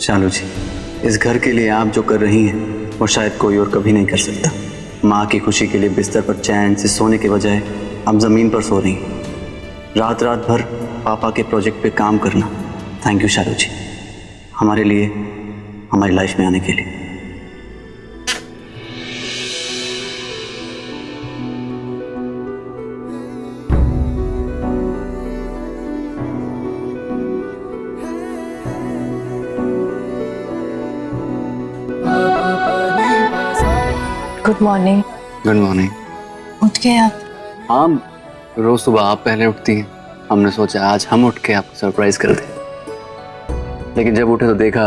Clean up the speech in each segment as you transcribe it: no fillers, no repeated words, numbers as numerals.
शालू जी, इस घर के लिए आप जो कर रही हैं वो शायद कोई और कभी नहीं कर सकता। माँ की खुशी के लिए बिस्तर पर चैन से सोने के बजाय आप ज़मीन पर सो रही हैं, रात रात भर पापा के प्रोजेक्ट पे काम करना। थैंक यू शालू जी, हमारे लिए, हमारी लाइफ में आने के लिए। Good morning. Good morning. उठ गए आप? हाँ, रोज सुबह आप पहले उठती हैं। हमने सोचा आज हम उठ के आपको सरप्राइज कर दें, लेकिन जब उठे तो देखा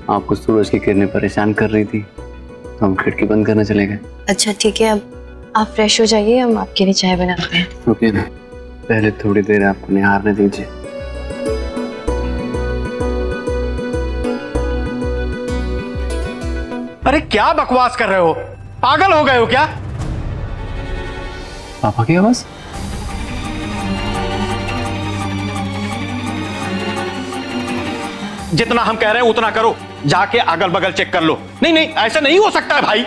आपको सूरज की किरणें परेशान कर रही थी, तो हम खिड़की बंद करने चले गए। अच्छा ठीक है, अब आप फ्रेश हो जाइए, हम आपके लिए चाय बनाते हैं। रुकिए ना, पहले थोड़ी देर आपको निहारने दीजिए। अरे क्या बकवास कर रहे हो, पागल हो गए हो क्या? पापा की आवाज? जितना हम कह रहे हैं उतना करो, जाके अगल बगल चेक कर लो। नहीं नहीं, ऐसा नहीं हो सकता है भाई।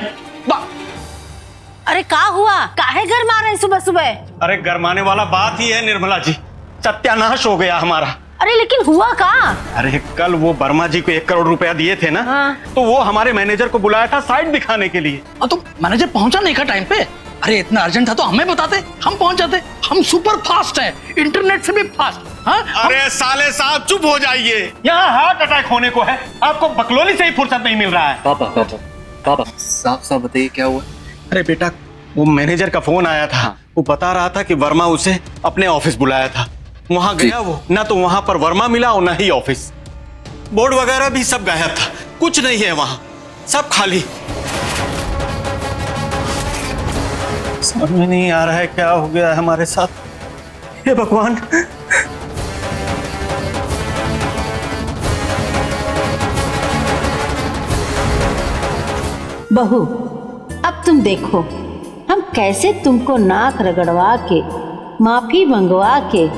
अरे क्या हुआ, काहे घर मार रहे सुबह सुबह? अरे गरमाने वाला बात ही है निर्मला जी, सत्यानाश हो गया हमारा। अरे लेकिन हुआ का? अरे कल वो वर्मा जी को 1 करोड़ रुपया दिए थे ना। हाँ। तो वो हमारे मैनेजर को बुलाया था साइट दिखाने के लिए। तो मैनेजर पहुंचा नहीं था टाइम पे? अरे इतना अर्जेंट था तो हमें बताते, हम पहुंच जाते। हम सुपर फास्ट हैं, इंटरनेट से भी फास्ट। हाँ? अरे साले साहब चुप हो जाइए, यहाँ हार्ट अटैक होने को है, आपको बकलोली से ही फुर्सत नहीं मिल रहा है। पापा पापा पापा साफ साफ बताइए क्या हुआ? अरे बेटा, वो मैनेजर का फोन आया था, वो बता रहा था कि वर्मा उसे अपने ऑफिस बुलाया था। वहां गया वो, ना तो वहां पर वर्मा मिला और ना ही ऑफिस। बोर्ड वगैरह भी सब गायब था, कुछ नहीं है वहां, सब खाली। समझ में नहीं आ रहा है क्या हो गया है हमारे साथ, हे भगवान। बहू, अब तुम देखो हम कैसे तुमको नाक रगड़वा के, माफी मंगवा के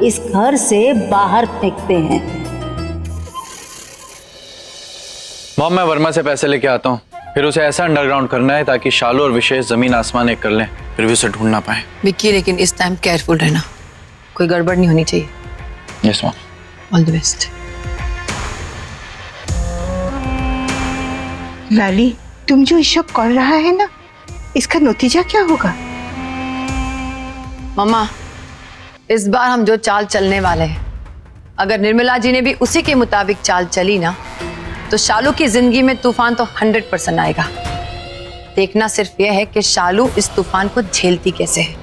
इस घर से बाहर फेंकते हैं। मॉम, मैं वर्मा से पैसे लेके आता हूँ, फिर उसे ऐसा अंडरग्राउंड करना है ताकि शालू और विशेष जमीन आसमान एक कर लें, फिर भी उसे ढूंढ ना पाए। विक्की, लेकिन इस टाइम केयरफुल रहना, कोई गड़बड़ नहीं होनी चाहिए। Yes mom. All the best. Lali, तुम जो ये सब कर रहा है ना, इसका नतीजा क्या होगा? मम्मा, इस बार हम जो चाल चलने वाले हैं, अगर निर्मला जी ने भी उसी के मुताबिक चाल चली ना, तो शालू की जिंदगी में तूफान तो 100% आएगा। देखना सिर्फ यह है कि शालू इस तूफान को झेलती कैसे है,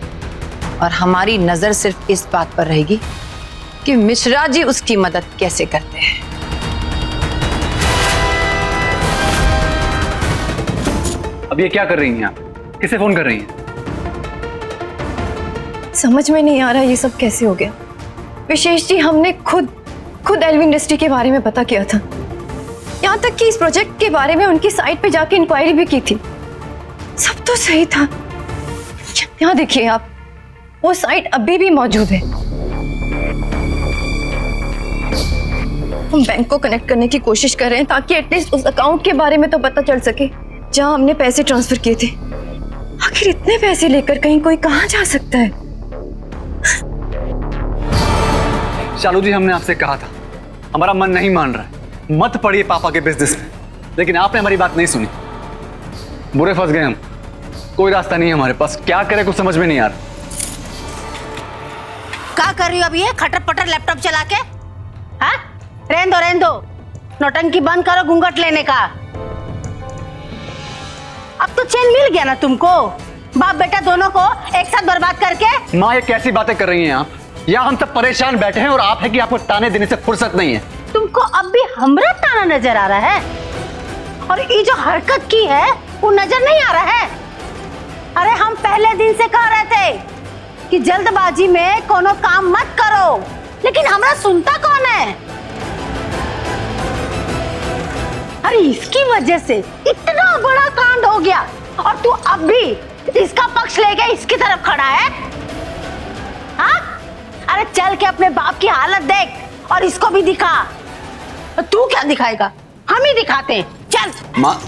और हमारी नजर सिर्फ इस बात पर रहेगी कि मिश्रा जी उसकी मदद कैसे करते हैं। अब ये क्या कर रही हैं आप? किसे फोन कर रही हैं? समझ में नहीं आ रहा ये सब कैसे हो गया। विशेष जी, हमने खुद एल्वी इंडस्ट्री के बारे में पता किया था, यहाँ तक कि इस प्रोजेक्ट के बारे में उनकी साइट पे जाके इंक्वायरी भी की थी। सब तो सही था। यहाँ देखिए आप, वो साइट अभी भी मौजूद है। हम बैंक को कनेक्ट करने की कोशिश कर रहे हैं ताकि एटलीस्ट उस अकाउंट के बारे में तो पता चल सके जहां हमने पैसे ट्रांसफर किए थे। आखिर इतने पैसे लेकर कहीं कोई कहां जा सकता है? शालू जी, हमने आपसे कहा था, हमारा मन नहीं मान रहा है, मत पड़िए पापा के बिजनेस में, लेकिन आपने हमारी बात नहीं सुनी। बुरे फंस गए हम, कोई रास्ता नहीं है हमारे पास, क्या करें कुछ समझ में नहीं आ रहा। क्या कर रही हो अभी ये खटर पटर लैपटॉप चला के? हाँ, रहने दो, नौटंकी बंद करो घूंघट लेने का। अब तो चैन मिल गया ना तुमको, बाप बेटा दोनों को एक साथ बर्बाद करके। माँ, ये कैसी बातें कर रही हैं आप? यहाँ हम सब परेशान बैठे हैं और आप है कि आपको ताने देने से फुर्सत नहीं है। तुमको अब भी हमरा ताना नजर आ रहा है, और ये जो हरकत की है वो नजर नहीं आ रहा है? अरे हम पहले दिन से कह रहे थे कि जल्दबाजी में कोनो काम मत करो, लेकिन हमरा सुनता कौन है? अरे इसकी वजह से इतना बड़ा कांड हो गया, और तू अब भी इसका पक्ष लेके इसकी तरफ खड़ा है। हाँ? अरे चल के अपने बाप की हालत देख और इसको भी दिखा। तू क्या दिखाएगा, हम ही दिखाते हैं, चल। माँ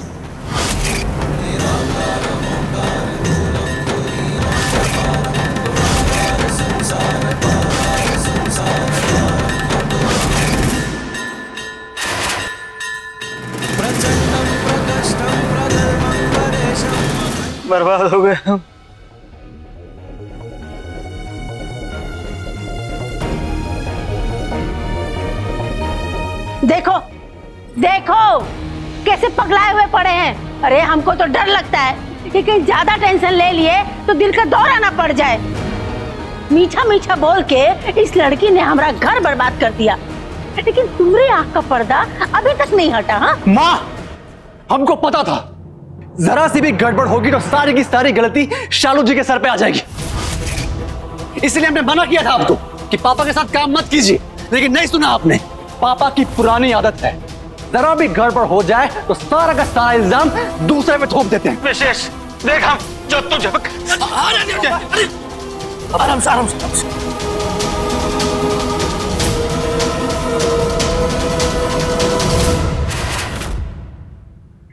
बर्बाद हो गए हम। देखो देखो कैसे पगलाए हुए पड़े हैं। अरे हमको तो डर लगता है कि कहीं ज्यादा टेंशन ले लिए तो दिल का दौरा ना पड़ जाए। मीठा मीठा बोल के इस लड़की ने हमारा घर बर्बाद कर दिया, लेकिन तुम्हारी आंख का पर्दा अभी तक नहीं हटा। हाँ माँ, हमको पता था जरा सी भी गड़बड़ होगी तो सारी की सारी गलती शालू जी के सर पे आ जाएगी। इसलिए हमने मना किया था आपको कि पापा के साथ काम मत कीजिए, लेकिन नहीं सुना आपने। पापा की पुरानी आदत है, जरा भी गड़बड़ हो जाए तो सारा का सारा इल्जाम दूसरे पे थोप देते हैं। विशेष देख, हम जो तुझे आराम से आराम से।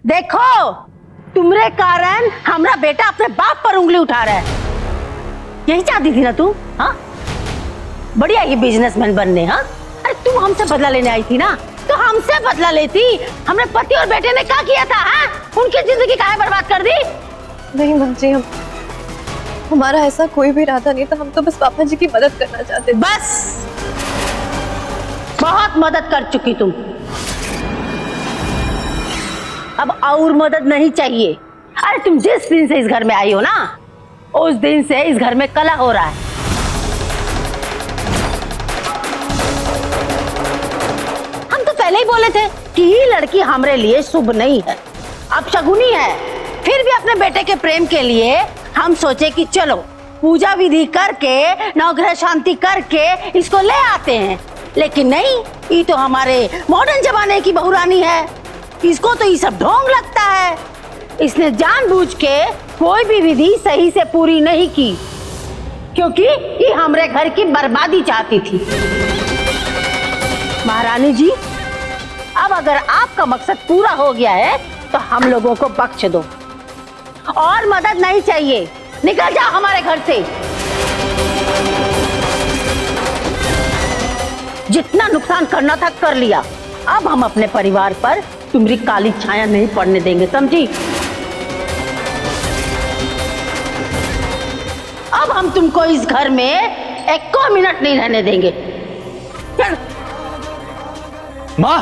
देखो, तुम्हारे कारण हमारा बेटा अपने बाप पर उंगली उठा रहा है। यही चाहती थी ना तू? हाँ, बढ़िया ये बिजनेसमैन बनने। हाँ, अरे तू हमसे बदला लेने आई थी ना, तो हमसे बदला लेती। हमने पति और बेटे ने क्या किया था? हाँ, उनकी जिंदगी काहे बर्बाद कर दी? नहीं माँ जी, हमारा ऐसा कोई भी इरादा नहीं था। हम तो बस पापा जी की मदद करना चाहते थे। बस, बहुत मदद कर चुकी तुम, अब और मदद नहीं चाहिए। अरे तुम जिस दिन से इस घर में आई हो ना, उस दिन से इस घर में कलह हो रहा है। हम तो पहले ही बोले थे कि ये लड़की हमारे लिए शुभ नहीं है, अब शगुनी है। फिर भी अपने बेटे के प्रेम के लिए हम सोचे कि चलो पूजा विधि करके, नवग्रह शांति करके इसको ले आते हैं। लेकिन नहीं, ये तो हमारे मॉडर्न जमाने की बहुरानी है, इसको तो ये सब ढोंग लगता है। इसने जानबूझ के कोई भी विधि सही से पूरी नहीं की, क्योंकि ये हमारे घर की बर्बादी चाहती थी। महारानी जी, अब अगर आपका मकसद पूरा हो गया है तो हम लोगों को बख्श दो, और मदद नहीं चाहिए। निकल जाओ हमारे घर से। जितना नुकसान करना था कर लिया, अब हम अपने परिवार पर तुम्हारी काली छाया नहीं पड़ने देंगे, समझी? अब हम तुमको इस घर में एक मिनट नहीं रहने देंगे। चल। माँ,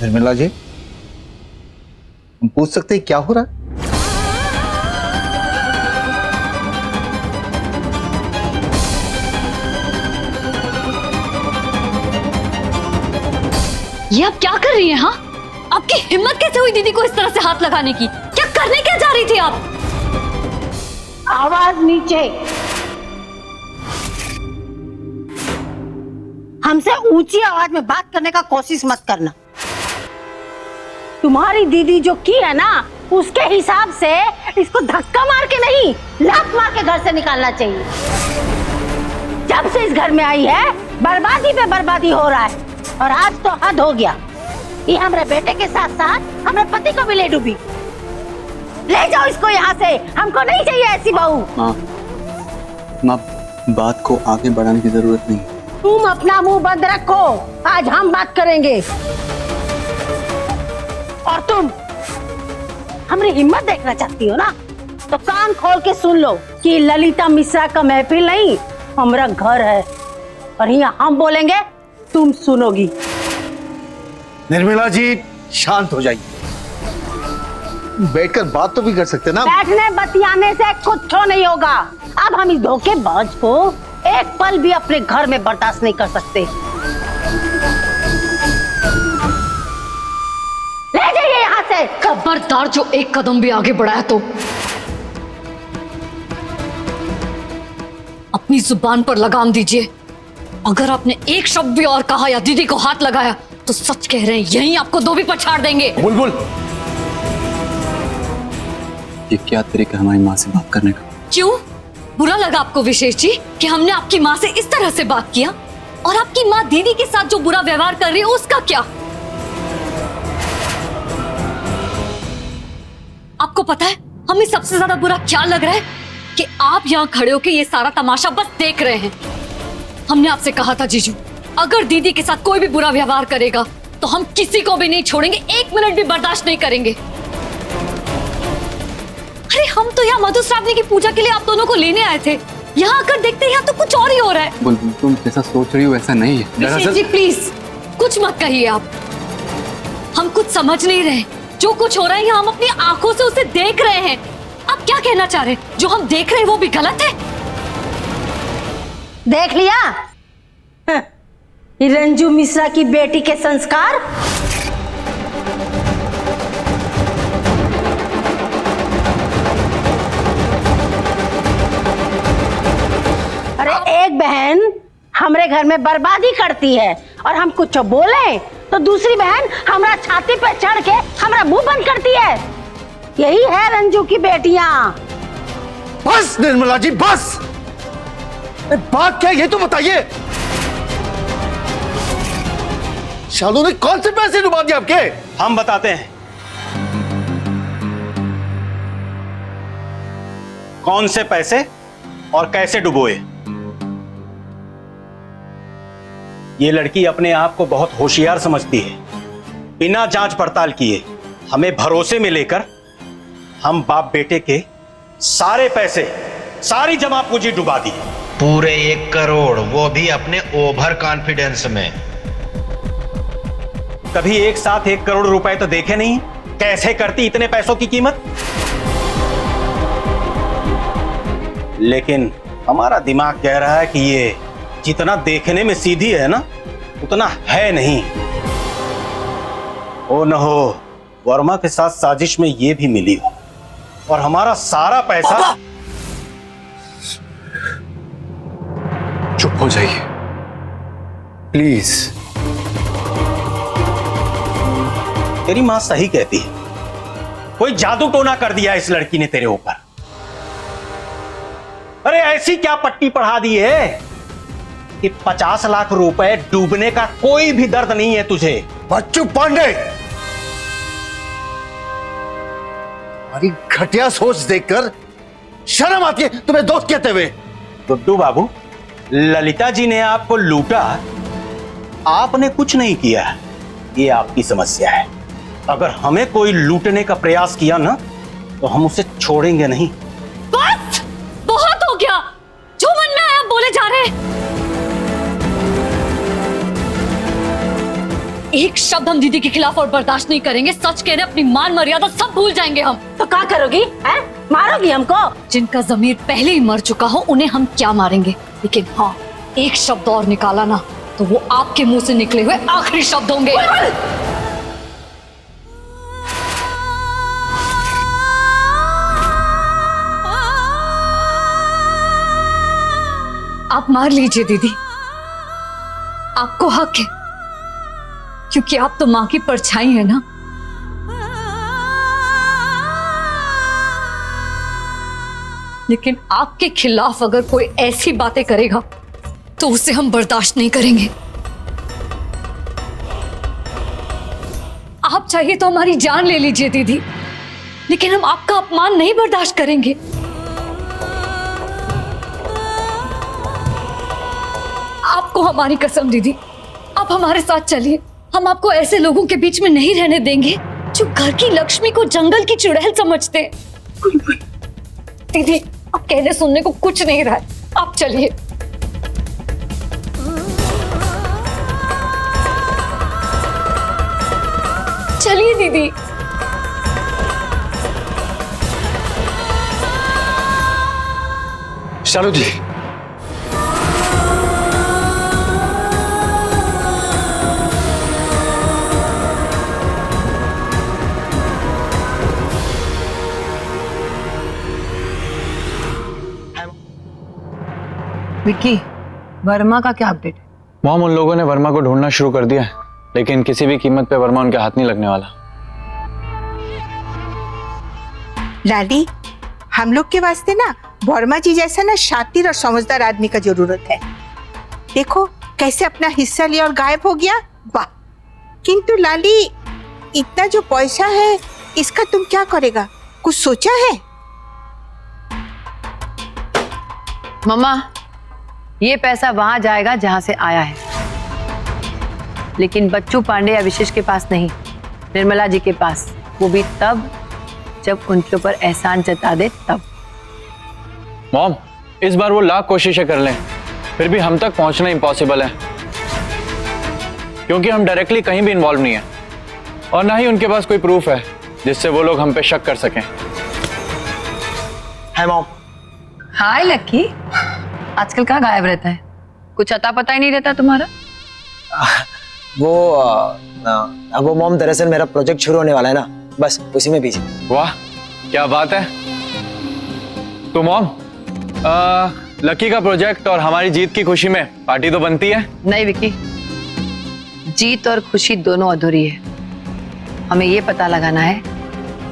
निर्मला जी, हम पूछ सकते हैं क्या हो रहा है? ये आप क्या कर रही हैं? हाँ, आपकी हिम्मत कैसे हुई दीदी को इस तरह से हाथ लगाने की? क्या करने क्या जा रही थी आप? आवाज नीचे। हमसे ऊंची आवाज में बात करने का कोशिश मत करना। तुम्हारी दीदी जो की है ना, उसके हिसाब से इसको धक्का मार के नहीं, लात मार के घर से निकालना चाहिए। जब से इस घर में आई है, बर्बादी पे बर्बादी हो रहा है, और आज तो हद हो गया। ये हमारे बेटे के साथ साथ हमारे पति को भी ले डूबी। ले जाओ इसको यहाँ से, हमको नहीं चाहिए ऐसी बहू। माँ, बात को आगे बढ़ाने की जरूरत नहीं। तुम अपना मुंह बंद रखो, आज हम बात करेंगे। और तुम हमारी हिम्मत देखना चाहती हो ना, तो कान खोल के सुन लो कि ललिता मिश्रा का महफिल नहीं, हमारा घर है, और यहाँ हम बोलेंगे, तुम सुनोगी। निर्मला जी, शांत हो जाइए। बैठकर बात तो भी कर सकते ना। बैठने बतियाने से कुछ नहीं होगा। अब हम इस धोखेबाज को एक पल भी अपने घर में बर्दाश्त नहीं कर सकते। ले जाइए यहाँ से। खबरदार जो एक कदम भी आगे बढ़ाया तो अपनी जुबान पर लगाम दीजिए। अगर आपने एक शब्द भी और कहा या दीदी को हाथ लगाया तो सच कह रहे हैं यहीं आपको धोबी पर छाड़ देंगे। बुलबुल, ये क्या तरीका है हमारी माँ से बात करने का? क्यों बुरा लगा आपको विशेष जी कि हमने आपकी माँ से इस तरह से बात किया? और आपकी माँ दीदी के साथ जो बुरा व्यवहार कर रही है उसका क्या? आपको पता है हमें सबसे ज्यादा बुरा क्या लग रहा है कि आप यहाँ खड़े होकर ये सारा तमाशा बस देख रहे हैं। हमने आपसे कहा था जीजू, अगर दीदी के साथ कोई भी बुरा व्यवहार करेगा तो हम किसी को भी नहीं छोड़ेंगे, एक मिनट भी बर्दाश्त नहीं करेंगे। अरे हम तो यहाँ मधुश्रावणी की पूजा के लिए आप दोनों को लेने आए थे, यहाँ आकर देखते हैं यहाँ तो कुछ और ही हो रहा है। बुलबुल, तुम जैसा सोच रही हो वैसा नहीं है। विशेष जी प्लीज कुछ मत कहिए आप, हम कुछ समझ नहीं रहे। जो कुछ हो रहा है यहाँ हम अपनी आंखों से उसे देख रहे हैं। आप क्या कहना चाह रहे हैं? जो हम देख रहे हैं वो भी गलत है? देख लिया हाँ, रंजू मिश्रा की बेटी के संस्कार। अरे एक बहन हमरे घर में बर्बादी करती है और हम कुछ बोले तो दूसरी बहन हमरा छाती पे चढ़ के हमरा मुंह बंद करती है। यही है रंजू की बेटियां। बस निर्मला जी बस, बात क्या है ये तो बताइए। शालू ने कौन से पैसे डुबा दिए आपके? हम बताते हैं कौन से पैसे और कैसे डुबोए। ये लड़की अपने आप को बहुत होशियार समझती है। बिना जांच पड़ताल किए हमें भरोसे में लेकर हम बाप बेटे के सारे पैसे, सारी जमा पूंजी डुबा दी। पूरे 1 करोड़, वो भी अपने ओवर कॉन्फिडेंस में। कभी एक साथ 1 करोड़ रुपए तो देखे नहीं, कैसे करती इतने पैसों की कीमत। लेकिन हमारा दिमाग कह रहा है कि ये जितना देखने में सीधी है ना उतना है नहीं। ओ न हो वर्मा के साथ साजिश में ये भी मिली हो और हमारा सारा पैसा। चुप हो जाइए प्लीज। तेरी मां सही कहती है, कोई जादू टोना कर दिया इस लड़की ने तेरे ऊपर। अरे ऐसी क्या पट्टी पढ़ा दी है कि 50 लाख रुपए डूबने का कोई भी दर्द नहीं है तुझे। बच्चू पांडे, हमारी घटिया सोच देखकर शर्म आती है तुम्हें दोस्त कहते हुए। गुड्डू बाबू, ललिता जी ने आपको लूटा, आपने कुछ नहीं किया, ये आपकी समस्या है। अगर हमें कोई लूटने का प्रयास किया ना तो हम उसे छोड़ेंगे नहीं। बस बहुत हो गया, जो मन में आया बोले जा रहे हैं। एक शब्द हम दीदी के खिलाफ और बर्दाश्त नहीं करेंगे। सच कह रहे, अपनी मान मर्यादा सब भूल जाएंगे हम। तो क्या करोगी? मारोगी हमको? जिनका जमीर पहले ही मर चुका हो उन्हें हम क्या मारेंगे, लेकिन हाँ एक शब्द और निकाला ना तो वो आपके मुंह से निकले हुए आखिरी शब्द होंगे। आप मार लीजिए दीदी, आपको हक है, क्योंकि आप तो मां की परछाई है ना। लेकिन आपके खिलाफ अगर कोई ऐसी बातें करेगा तो उसे हम बर्दाश्त नहीं करेंगे। आप चाहिए तो हमारी जान ले लीजिए दीदी, लेकिन हम आपका अपमान नहीं बर्दाश्त करेंगे। आपको हमारी कसम दीदी, आप हमारे साथ चलिए। हम आपको ऐसे लोगों के बीच में नहीं रहने देंगे जो घर की लक्ष्मी को जंगल की चुड़ैल समझते हैं। दीदी अब कहने सुनने को कुछ नहीं रहा है, आप चलिए। चलिए दीदी। शालू जी, विक्की, वर्मा का क्या अपडेट है? मॉम, उन लोगों ने वर्मा को ढूंढना शुरू कर दिया है, लेकिन किसी भी कीमत पे वर्मा उनके हाथ नहीं लगने वाला। लाडी, हम लोग के वास्ते ना वर्मा जी जैसा ना शातिर और समझदार आदमी का जरूरत है। देखो कैसे अपना हिस्सा लिया और गायब हो गया। वाह! किंतु लाली, इतना जो पैसा है इसका तुम क्या करेगा, कुछ सोचा है? मम्मा, ये पैसा वहां जाएगा जहां से आया है, लेकिन बच्चू पांडे या विशेष के पास नहीं, निर्मला जी के पास। वो भी तब जब उनके ऊपर एहसान जता दे तब। मॉम, इस बार वो लाख कोशिशें कर लें, फिर भी हम तक पहुंचना इम्पॉसिबल है, क्योंकि हम डायरेक्टली कहीं भी इन्वॉल्व नहीं है और ना ही उनके पास कोई प्रूफ है जिससे वो लोग हम पे शक कर सकें। है मॉम। हाय लक्की, आजकल कहाँ गायब रहता है? कुछ अता पता ही नहीं रहता तुम्हारा। वो मॉम, दरअसल मेरा प्रोजेक्ट शुरू होने वाला है ना, बस उसी में बिजी। वाह, क्या बात है। तो मॉम, लकी का प्रोजेक्ट और हमारी जीत की खुशी में पार्टी तो बनती है। नहीं विक्की, जीत और खुशी दोनों अधूरी है। हमें ये पता लगाना है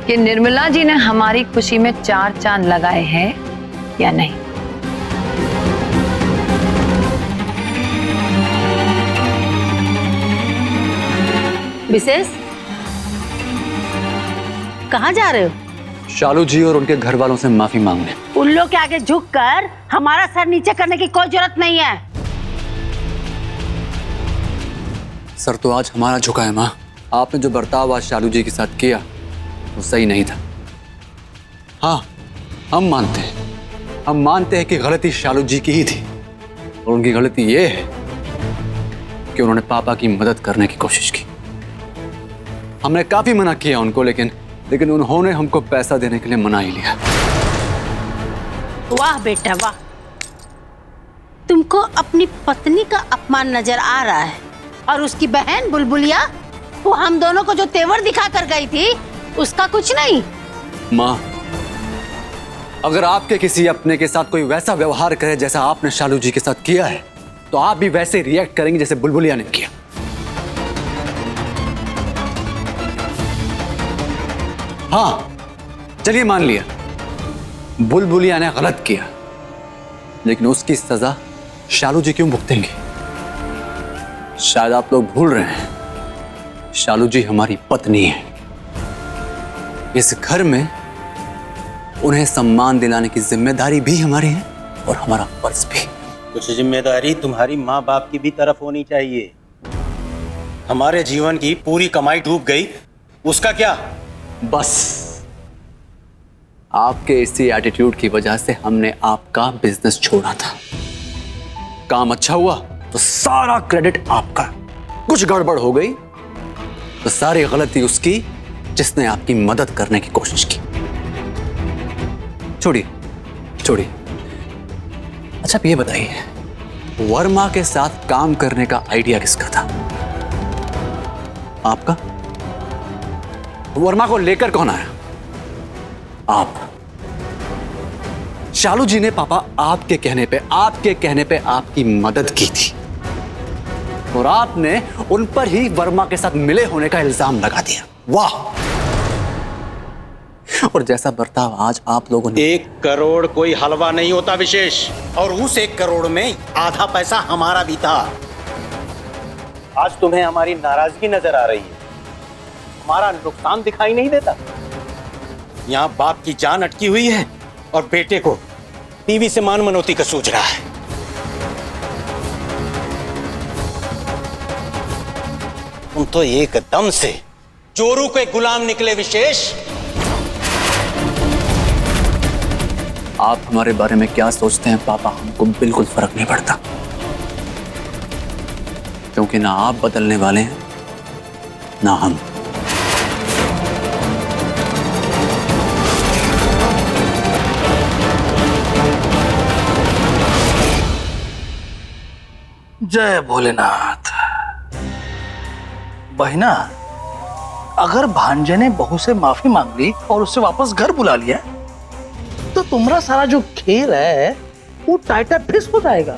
कि निर्मला जी ने हमारी खुशी में 4 चांद लगाए हैं या नहीं। विशेष, कहाँ जा रहे हो? शालू जी और उनके घर वालों से माफी मांगने। उन लोग के आगे झुककर हमारा सर नीचे करने की कोई जरूरत नहीं है। सर तो आज हमारा झुका है माँ। आपने जो बर्ताव आज शालू जी के साथ किया वो सही नहीं था। हाँ, हम मानते हैं कि गलती शालू जी की ही थी, और उनकी गलती ये है कि उन्होंने पापा की मदद करने की कोशिश की। हमने काफी मना किया उनको, लेकिन उन्होंने हमको पैसा देने के लिए मना ही लिया। वाह बेटा वाह, तुमको अपनी पत्नी का अपमान नजर आ रहा है, और उसकी बहन बुलबुलिया, वो हम दोनों को जो तेवर दिखा कर गई थी उसका कुछ नहीं। माँ, अगर आपके किसी अपने के साथ कोई वैसा व्यवहार करे जैसा आपने शालू जी के साथ किया है, तो आप भी वैसे रिएक्ट करेंगे जैसे बुलबुलिया ने किया। हाँ, चलिए मान लिया बुलबुलिया ने गलत किया, लेकिन उसकी सजा शालू जी क्यों भुगतेंगे? शायद आप लोग भूल रहे हैं, शालू जी हमारी पत्नी है। इस घर में उन्हें सम्मान दिलाने की जिम्मेदारी भी हमारी है और हमारा फर्ज भी। कुछ जिम्मेदारी तुम्हारी माँ बाप की भी तरफ होनी चाहिए। हमारे जीवन की पूरी कमाई डूब गई, उसका क्या? बस आपके इसी एटीट्यूड की वजह से हमने आपका बिजनेस छोड़ा था। काम अच्छा हुआ तो सारा क्रेडिट आपका, कुछ गड़बड़ हो गई तो सारी गलती उसकी जिसने आपकी मदद करने की कोशिश की। छोड़िए। अच्छा, ये बताइए, वर्मा के साथ काम करने का आइडिया किसका था? आपका? वर्मा को लेकर कौन आया? आप। शालू जी ने पापा आपके कहने पे आपकी मदद की थी, और आपने उन पर ही वर्मा के साथ मिले होने का इल्जाम लगा दिया। वाह! और जैसा बर्ताव आज आप लोगों ने। 1 करोड़ कोई हलवा नहीं होता विशेष, और उस 1 करोड़ में आधा पैसा हमारा भी था। आज तुम्हें हमारी नाराजगी नजर आ रही है, हमारा नुकसान दिखाई नहीं देता। यहाँ बाप की जान अटकी हुई है और बेटे को टीवी से मान मनौती का सूझ रहा है। तुम तो एकदम से चोरों के गुलाम निकले विशेष। आप हमारे बारे में क्या सोचते हैं पापा, हमको बिल्कुल फर्क नहीं पड़ता, क्योंकि ना आप बदलने वाले हैं ना हम। जय भोलेनाथ। बहिना, अगर भांजे ने बहू से माफी मांग ली और उससे वापस घर बुला लिया तो तुम्हारा सारा जो खेल है वो टाइटा फिस हो जाएगा।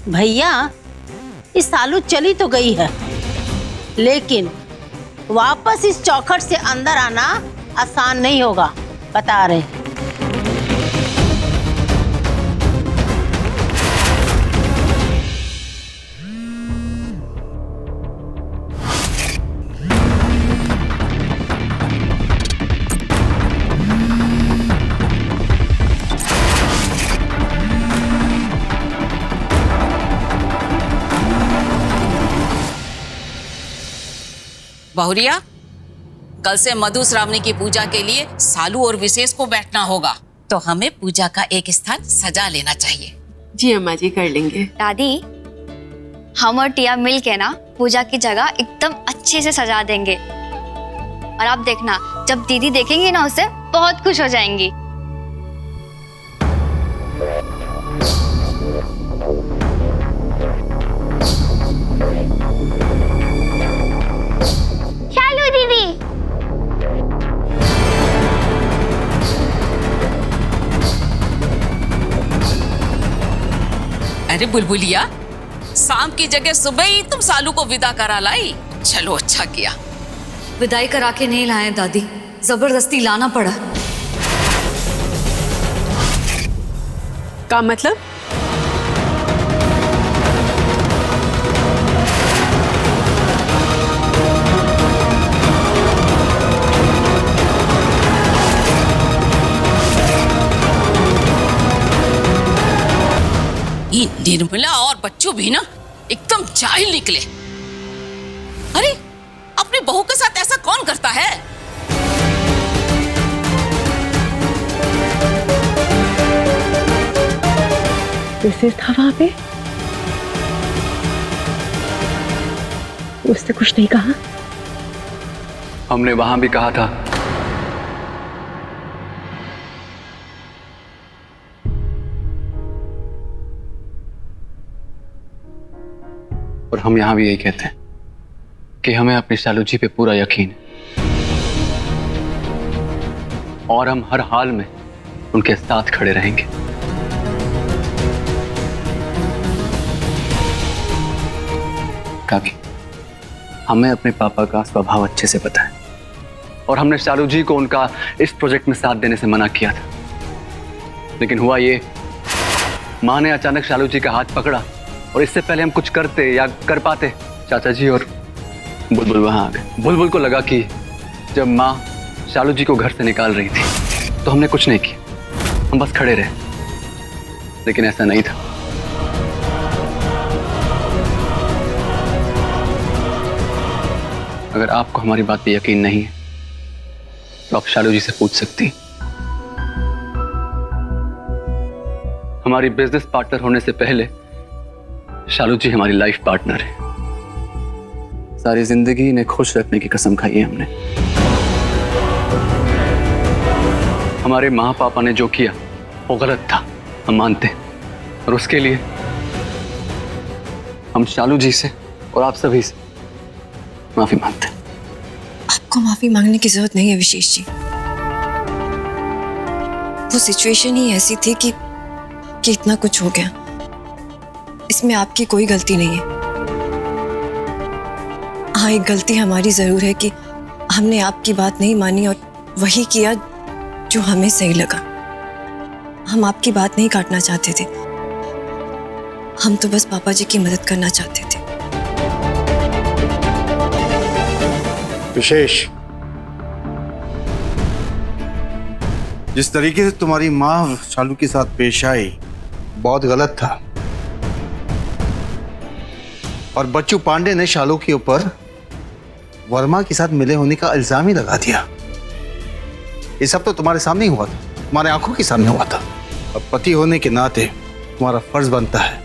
भैया, इस सालू चली तो गई है, लेकिन वापस इस चौखट से अंदर आना आसान नहीं होगा, बता रहे। बहुरिया, कल से मधु श्रावणी की पूजा के लिए सालू और विशेष को बैठना होगा, तो हमें पूजा का एक स्थान सजा लेना चाहिए। जी अम्मा जी, कर लेंगे। दादी, हम और टिया मिल के ना पूजा की जगह एकदम अच्छे से सजा देंगे, और आप देखना जब दीदी देखेंगी ना उसे बहुत खुश हो जाएंगी। शालू दीदी, अरे बुलबुलिया, शाम की जगह सुबह ही तुम सालू को विदा करा लाई। चलो अच्छा किया। विदाई करा के नहीं लाए दादी, जबरदस्ती लाना पड़ा। का मतलब? ये निर्मला और बच्चों भी ना एकदम जाहिल निकले। अरे अपनी बहू के साथ ऐसा कौन करता है? विशेष था वहां पे, उसने कुछ नहीं कहा। हमने वहां भी कहा था और हम यहां भी यही कहते हैं कि हमें अपने शालू जी पे पूरा यकीन है और हम हर हाल में उनके साथ खड़े रहेंगे। काकी, हमें अपने पापा का स्वभाव अच्छे से पता है और हमने शालू जी को उनका इस प्रोजेक्ट में साथ देने से मना किया था, लेकिन हुआ ये, माँ ने अचानक शालू जी का हाथ पकड़ा और इससे पहले हम कुछ करते या कर पाते, चाचा जी और बुलबुल वहां आ गए। बुलबुल को लगा कि जब माँ शालू जी को घर से निकाल रही थी तो हमने कुछ नहीं किया, हम बस खड़े रहे, लेकिन ऐसा नहीं था। अगर आपको हमारी बात पे यकीन नहीं है तो आप शालू जी से पूछ सकती। हमारी बिजनेस पार्टनर होने से पहले शालू जी हमारी लाइफ पार्टनर है। सारी जिंदगी इन्हें खुश रखने की कसम खाई है हमने। हमारे माँ पापा ने जो किया वो गलत था, हम मानते हैं, और उसके लिए हम शालू जी से और आप सभी से माफी मांगते हैं। आपको माफी मांगने की जरूरत नहीं है विशेष जी, वो सिचुएशन ही ऐसी थी कि इतना कुछ हो गया, इसमें आपकी कोई गलती नहीं है। हाँ, एक गलती हमारी जरूर है कि हमने आपकी बात नहीं मानी और वही किया जो हमें सही लगा। हम आपकी बात नहीं काटना चाहते थे, हम तो बस पापा जी की मदद करना चाहते थे। विशेष, जिस तरीके से तुम्हारी माँ शालू के साथ पेश आई बहुत गलत था, और बच्चू पांडे ने शालू के ऊपर वर्मा के साथ मिले होने का इल्जाम ही लगा दिया। ये सब तो तुम्हारे सामने ही हुआ था, तुम्हारे आंखों के सामने हुआ था। अब पति होने के नाते तुम्हारा फर्ज बनता है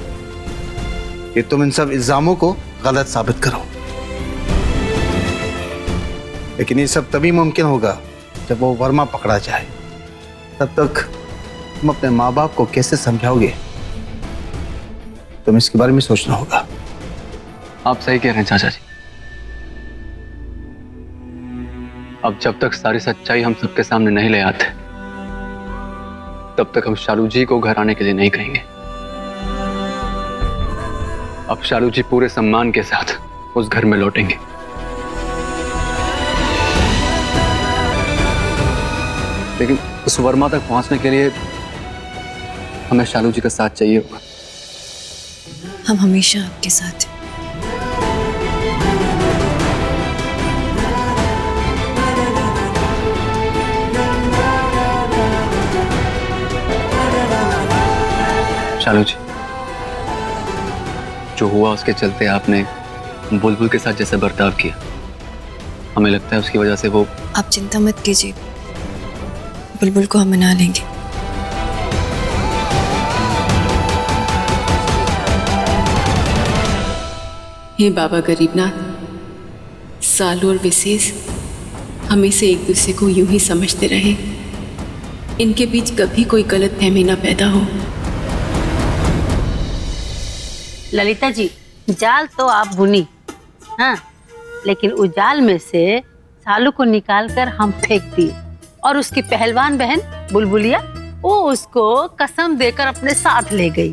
कि तुम इन सब इल्जामों को गलत साबित करो, लेकिन ये सब तभी मुमकिन होगा जब वो वर्मा पकड़ा जाए। तब तक तुम अपने माँ बाप को कैसे समझाओगे, तुम इसके बारे में सोचना होगा। आप सही कह रहे हैं चाचा जी। अब जब तक सारी सच्चाई हम सबके सामने नहीं ले आते, तब तक हम शालू जी को घर आने के लिए नहीं कहेंगे। अब शालू जी पूरे सम्मान के साथ उस घर में लौटेंगे। लेकिन उस वर्मा तक पहुंचने के लिए हमें शालू जी का साथ चाहिए होगा। हम हमेशा आपके साथ हैं। शालू जी, जो हुआ उसके चलते आपने बुलबुल के साथ जैसा बर्ताव किया, हमें लगता है उसकी वजह से वो। आप चिंता मत कीजिए, बुलबुल को हम मना लेंगे। हे बाबा गरीबनाथ, सालू और विशेष हमेशा एक दूसरे को यूं ही समझते रहे, इनके बीच कभी कोई गलतफहमी ना पैदा हो। ललिता जी, जाल तो आप बुनी, हाँ, लेकिन उस जाल में से सालू को निकालकर हम फेंक दिए और उसकी पहलवान बहन बुलबुलिया वो उसको कसम देकर अपने साथ ले गई।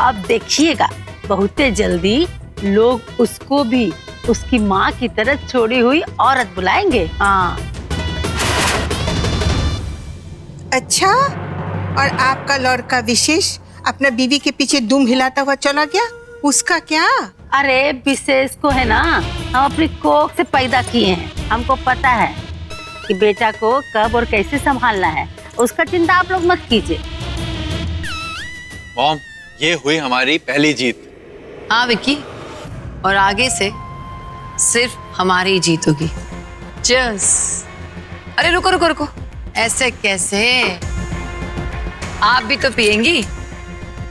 अब देखिएगा, बहुत जल्दी लोग उसको भी उसकी माँ की तरह छोड़ी हुई औरत बुलाएंगे। हाँ। अच्छा, और आपका लड़का विशेष अपना बीवी के पीछे दुम हिलाता हुआ चला गया, उसका क्या? अरे विशेष को है ना, हम अपनी कोख से पैदा किए हैं, हमको पता है कि बेटा को कब और कैसे संभालना है, उसका चिंता आप लोग मत कीजिए। मॉम, ये हुई हमारी पहली जीत। हाँ विक्की, और आगे से सिर्फ हमारी ही जीत होगी। चीयर्स। अरे रुको रुको रुको, ऐसे कैसे? आप भी तो पिएंगी।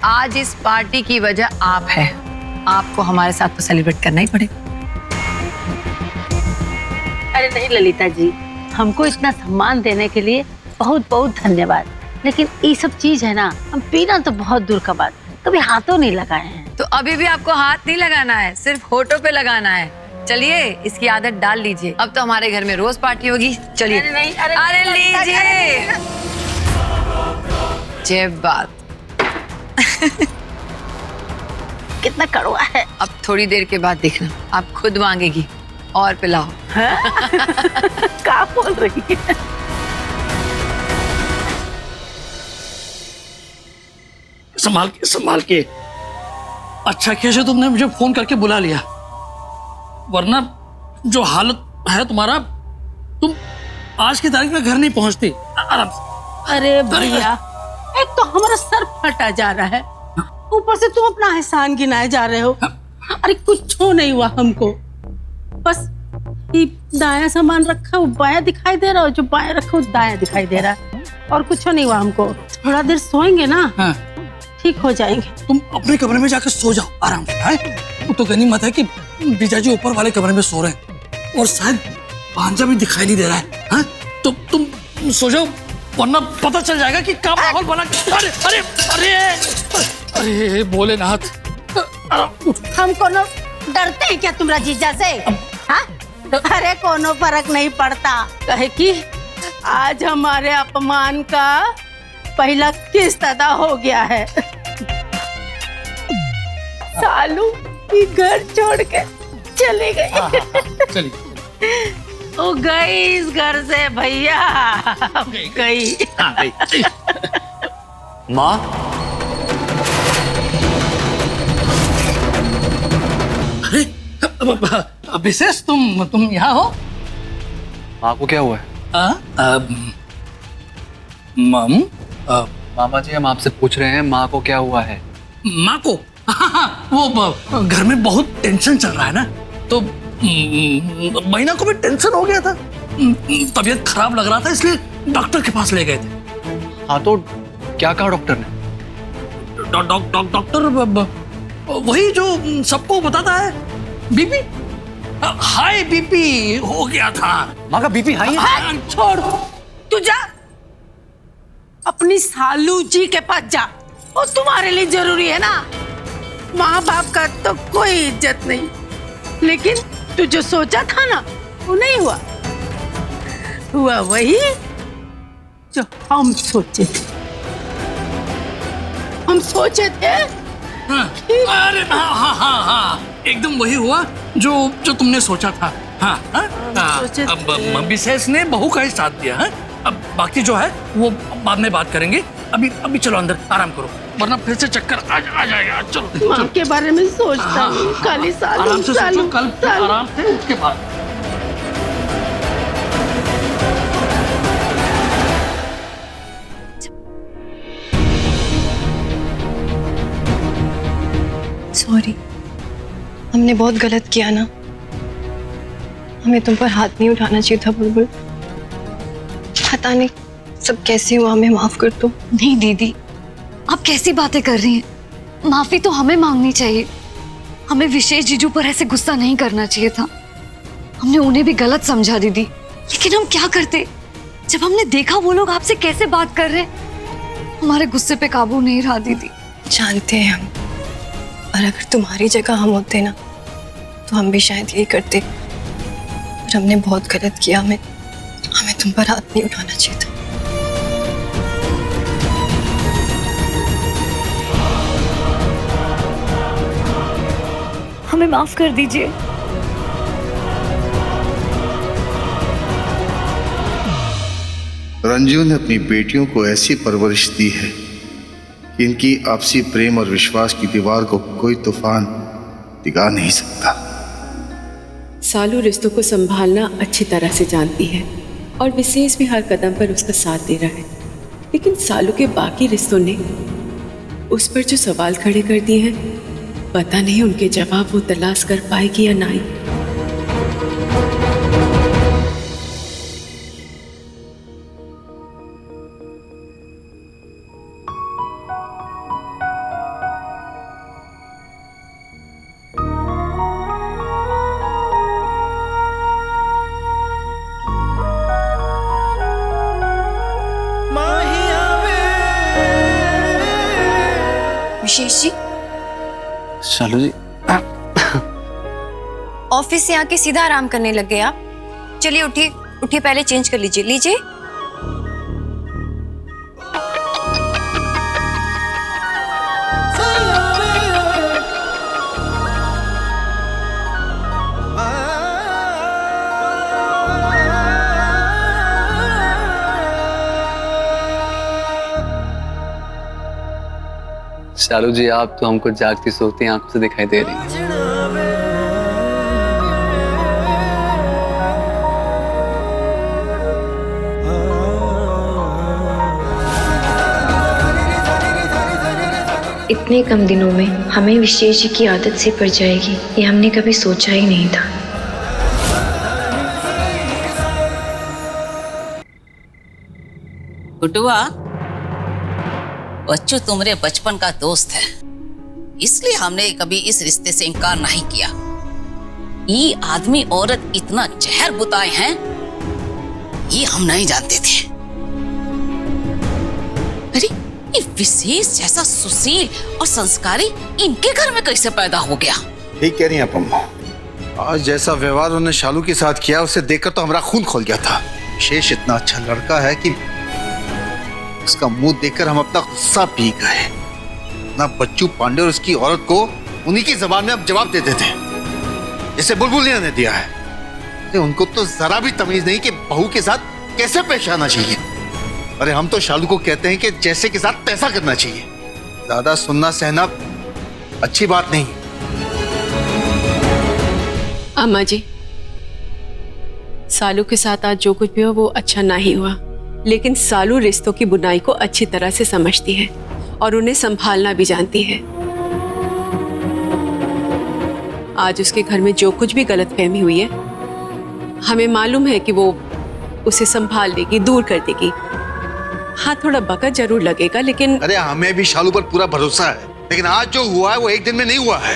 आज इस पार्टी की वजह आप है, आपको हमारे साथ तो सेलिब्रेट करना ही पड़ेगा। अरे नहीं ललिता जी, हमको इतना सम्मान देने के लिए बहुत बहुत धन्यवाद, लेकिन ये सब चीज है ना, हम पीना तो बहुत दूर का बात, कभी हाथों नहीं लगाए हैं। तो अभी भी आपको हाथ नहीं लगाना है, सिर्फ होठों पे लगाना है। चलिए, इसकी आदत डाल लीजिए। अब तो हमारे घर में रोज पार्टी होगी। चलिए। अरे लीजिए। जय बात। कितना कड़वा है। अब थोड़ी देर के बाद देखना, आप खुद मांगेगी और पिलाओ। क्या बोल रही है? संभाल के। अच्छा कैसे तुमने मुझे फोन करके बुला लिया, वरना जो हालत है तुम्हारा, तुम आज की तारीख में घर नहीं पहुंचती। आराम से। अरे भैया, एक तो हमारा सर फटा जा रहा है, ऊपर से तुम अपना एहसान गिनाए जा रहे हो। अरे कुछ नहीं हुआ हमको, बस ये दाया सामान रखा वो बाया दिखाई दे रहा है, जो बाया रखा वो दाया दिखाई दे रहा है, और कुछ नहीं हुआ हमको। थोड़ा देर सोएंगे ना, हाँ। ठीक हो जाएंगे। तुम अपने कमरे में जाकर सो जाओ आराम से। वो तो गनीमत है कि जीजाजी ऊपर वाले कमरे में सो रहे हैं और शायद भांजा भी दिखाई नहीं दे रहा है। हाँ? तो तुम सो जाओ, वरना पता चल जाएगा कि क्या माहौल बना। अरे अरे अरे अरे भोलेनाथ, हम कोनो डरते हैं क्या तुम्हारा जीजा से? हाँ? अरे कोनो फर्क नहीं पड़ता, कहे कि आज हमारे अपमान का पहला किस्त अदा हो गया है। सालू ये घर छोड़ के चले गए। चलिए। वो गई इस घर से भैया, गई। माँ, अरे विशेष, तुम यहाँ हो? माँ को क्या हुआ है? मम, मामा जी, हम आपसे पूछ रहे हैं माँ को क्या हुआ है? माँ को? वो घर में बहुत टेंशन चल रहा है ना, तो महीना को भी टेंशन हो गया था, तबीयत खराब लग रहा था, इसलिए डॉक्टर के पास ले गए थे। हाँ, तो क्या कहा डॉक्टर ने? डॉक्टर वही जो सबको बताता है, बीपी, हाई बीपी हो गया था। माँ का बीपी हाई है? छोड़, तू जा अपनी सालू जी के पास जा, वो तुम्हारे लिए जरूरी है ना। माँ बाप का तो कोई इज्जत नहीं, लेकिन तू जो सोचा था ना वो नहीं हुआ। हुआ वही जो हम सोचे थे। हम सोचे थे अरे हाँ, एकदम वही हुआ जो तुमने सोचा था। अब विशेष ने बहू का ही साथ दिया है। अब बाकी जो है वो बाद में बात करेंगे। अभी चलो अंदर आराम करो, वरना फिर से चक्कर आ जाएगा। चलो माँ के बारे में सोचता हूँ। खाली आराम से सोचो, कल आराम से उठ के बात। सॉरी, हमने बहुत गलत किया ना। हमें तुम पर हाथ नहीं उठाना चाहिए था बुलबुल। पता नहीं सब कैसे हुआ, हमें माफ कर दो। नहीं दीदी, आप कैसी बातें कर रही हैं? माफी तो हमें मांगनी चाहिए। हमें विशेष जीजू पर ऐसे गुस्सा नहीं करना चाहिए था। हमने उन्हें भी गलत समझा दीदी, लेकिन हम क्या करते जब हमने देखा वो लोग आपसे कैसे बात कर रहे हैं। हमारे गुस्से पे काबू नहीं रहा दीदी। जानते हैं हम, और अगर तुम्हारी जगह हम होते ना तो हम भी शायद यही करते। पर हमने बहुत गलत किया। हमें तुम पर हाथ नहीं उठाना चाहिए था। हमें माफ कर दीजिए। रंजू ने अपनी बेटियों को ऐसी परवरिश दी है कि इनकी आपसी प्रेम और विश्वास की दीवार को कोई तूफान दिगा नहीं सकता। सालू रिश्तों को संभालना अच्छी तरह से जानती है और विशेष भी हर कदम पर उसका साथ दे रहा है, लेकिन सालू के बाकी रिश्तों ने उस पर जो सवाल खड़े कर दिए हैं, पता नहीं उनके जवाब वो तलाश कर पाएगी या नहीं। विशेष जी, शालू जी, ऑफिस से आके सीधा आराम करने लग गए आप। चलिए उठिए उठिए, पहले चेंज कर लीजिए। लीजिए। शालू जी, आप तो हमको जागती सोती आंखों से दिखाई दे रही हैं। इतने कम दिनों में हमें विशेष की आदत से पड़ जाएगी, ये हमने कभी सोचा ही नहीं था। कुटुआ, बच्चू तुम्हारे बचपन का दोस्त है, इसलिए हमने कभी इस रिश्ते से इनकार नहीं किया। ये आदमी औरत इतना जहर बुताए हैं, ये हम नहीं जानते थे। अरे ये विशेष जैसा सुशील और संस्कारी इनके घर में कैसे पैदा हो गया? ठीक कह रही हैं अम्मा। आज जैसा व्यवहार उन्होंने शालू के साथ किया, उसे देखकर तो हमारा खून खोल गया था। विशेष इतना अच्छा लड़का है कि उसका मुंह देखकर हम अपना गुस्सा पी गए। ना बच्चू पांडे और उसकी औरत को उन्हीं की जबान में अब जवाब देते थे, जैसे बुलबुलिया ने दिया है। अरे उनको तो जरा भी तमीज नहीं कि बहू के साथ कैसे पेश आना चाहिए। अरे हम तो शालू को कहते हैं कि जैसे के साथ तैसा करना चाहिए। ज्यादा सुनना सहना अच्छी बात नहीं। अम्मा जी, सालू के साथ आज जो कुछ भी हो वो अच्छा नहीं हुआ, लेकिन सालू रिश्तों की बुनाई को अच्छी तरह से समझती है और उन्हें संभालना भी जानती है। आज उसके घर में जो कुछ भी गलतफहमी हुई है, हमें मालूम है कि वो उसे संभाल लेगी, दूर कर देगी। हाँ, थोड़ा वक्त जरूर लगेगा, लेकिन अरे हमें भी शालू पर पूरा भरोसा है, लेकिन आज जो हुआ है वो एक दिन में नहीं हुआ है।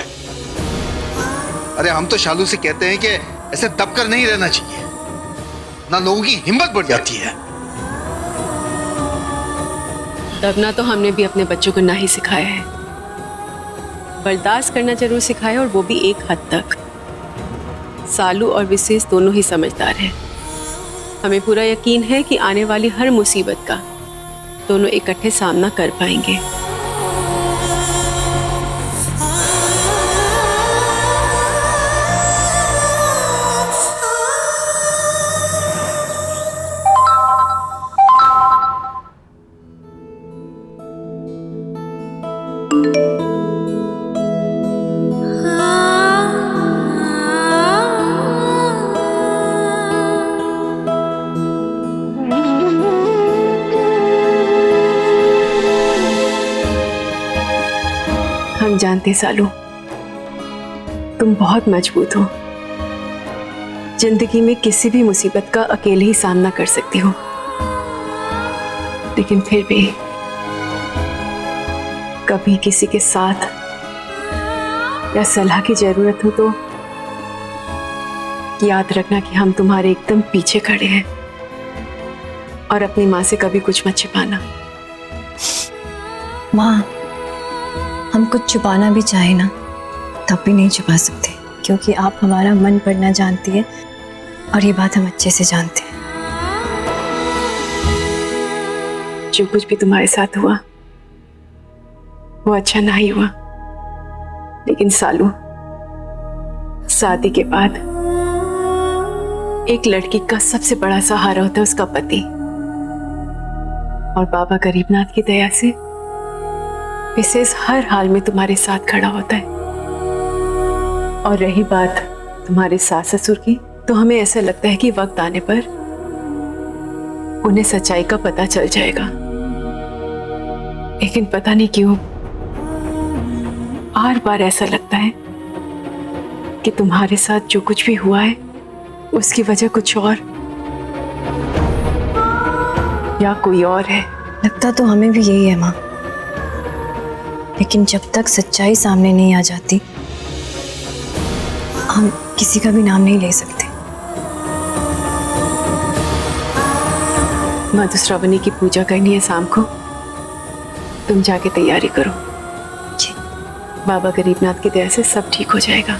अरे हम तो शालू से कहते हैं कि ऐसे दबकर नहीं रहना चाहिए, ना लोगों की हिम्मत बढ़ जाती है। तब ना तो हमने भी अपने बच्चों को ना ही सिखाया है, बर्दाश्त करना जरूर सिखाया, और वो भी एक हद तक। सालू और विशेष दोनों ही समझदार हैं। हमें पूरा यकीन है कि आने वाली हर मुसीबत का दोनों इकट्ठे सामना कर पाएंगे। हम जानते सालू, तुम बहुत मजबूत हो, जिंदगी में किसी भी मुसीबत का अकेले ही सामना कर सकती हो, लेकिन फिर भी कभी किसी के साथ या सलाह की जरूरत हो तो याद रखना कि हम तुम्हारे एकदम पीछे खड़े हैं, और अपनी माँ से कभी कुछ मत छिपाना। माँ, हम कुछ छुपाना भी चाहे ना तब भी नहीं छुपा सकते, क्योंकि आप हमारा मन पढ़ना जानती है और ये बात हम अच्छे से जानते हैं। जो कुछ भी तुम्हारे साथ हुआ वो अच्छा ना ही हुआ, लेकिन सालू, शादी के बाद एक लड़की का सबसे बड़ा सहारा होता है उसका पति, और बाबा गरीबनाथ की दया से विशेष हर हाल में तुम्हारे साथ खड़ा होता है। और रही बात तुम्हारे सास ससुर की, तो हमें ऐसा लगता है कि वक्त आने पर उन्हें सच्चाई का पता चल जाएगा, लेकिन पता नहीं क्यों हर बार ऐसा लगता है कि तुम्हारे साथ जो कुछ भी हुआ है उसकी वजह कुछ और या कोई और है। लगता तो हमें भी यही है माँ, लेकिन जब तक सच्चाई सामने नहीं आ जाती हम किसी का भी नाम नहीं ले सकते। मधुश्रावणी की पूजा करनी है शाम को, तुम जाके तैयारी करो। बाबा गरीबनाथ की दया से सब ठीक हो जाएगा।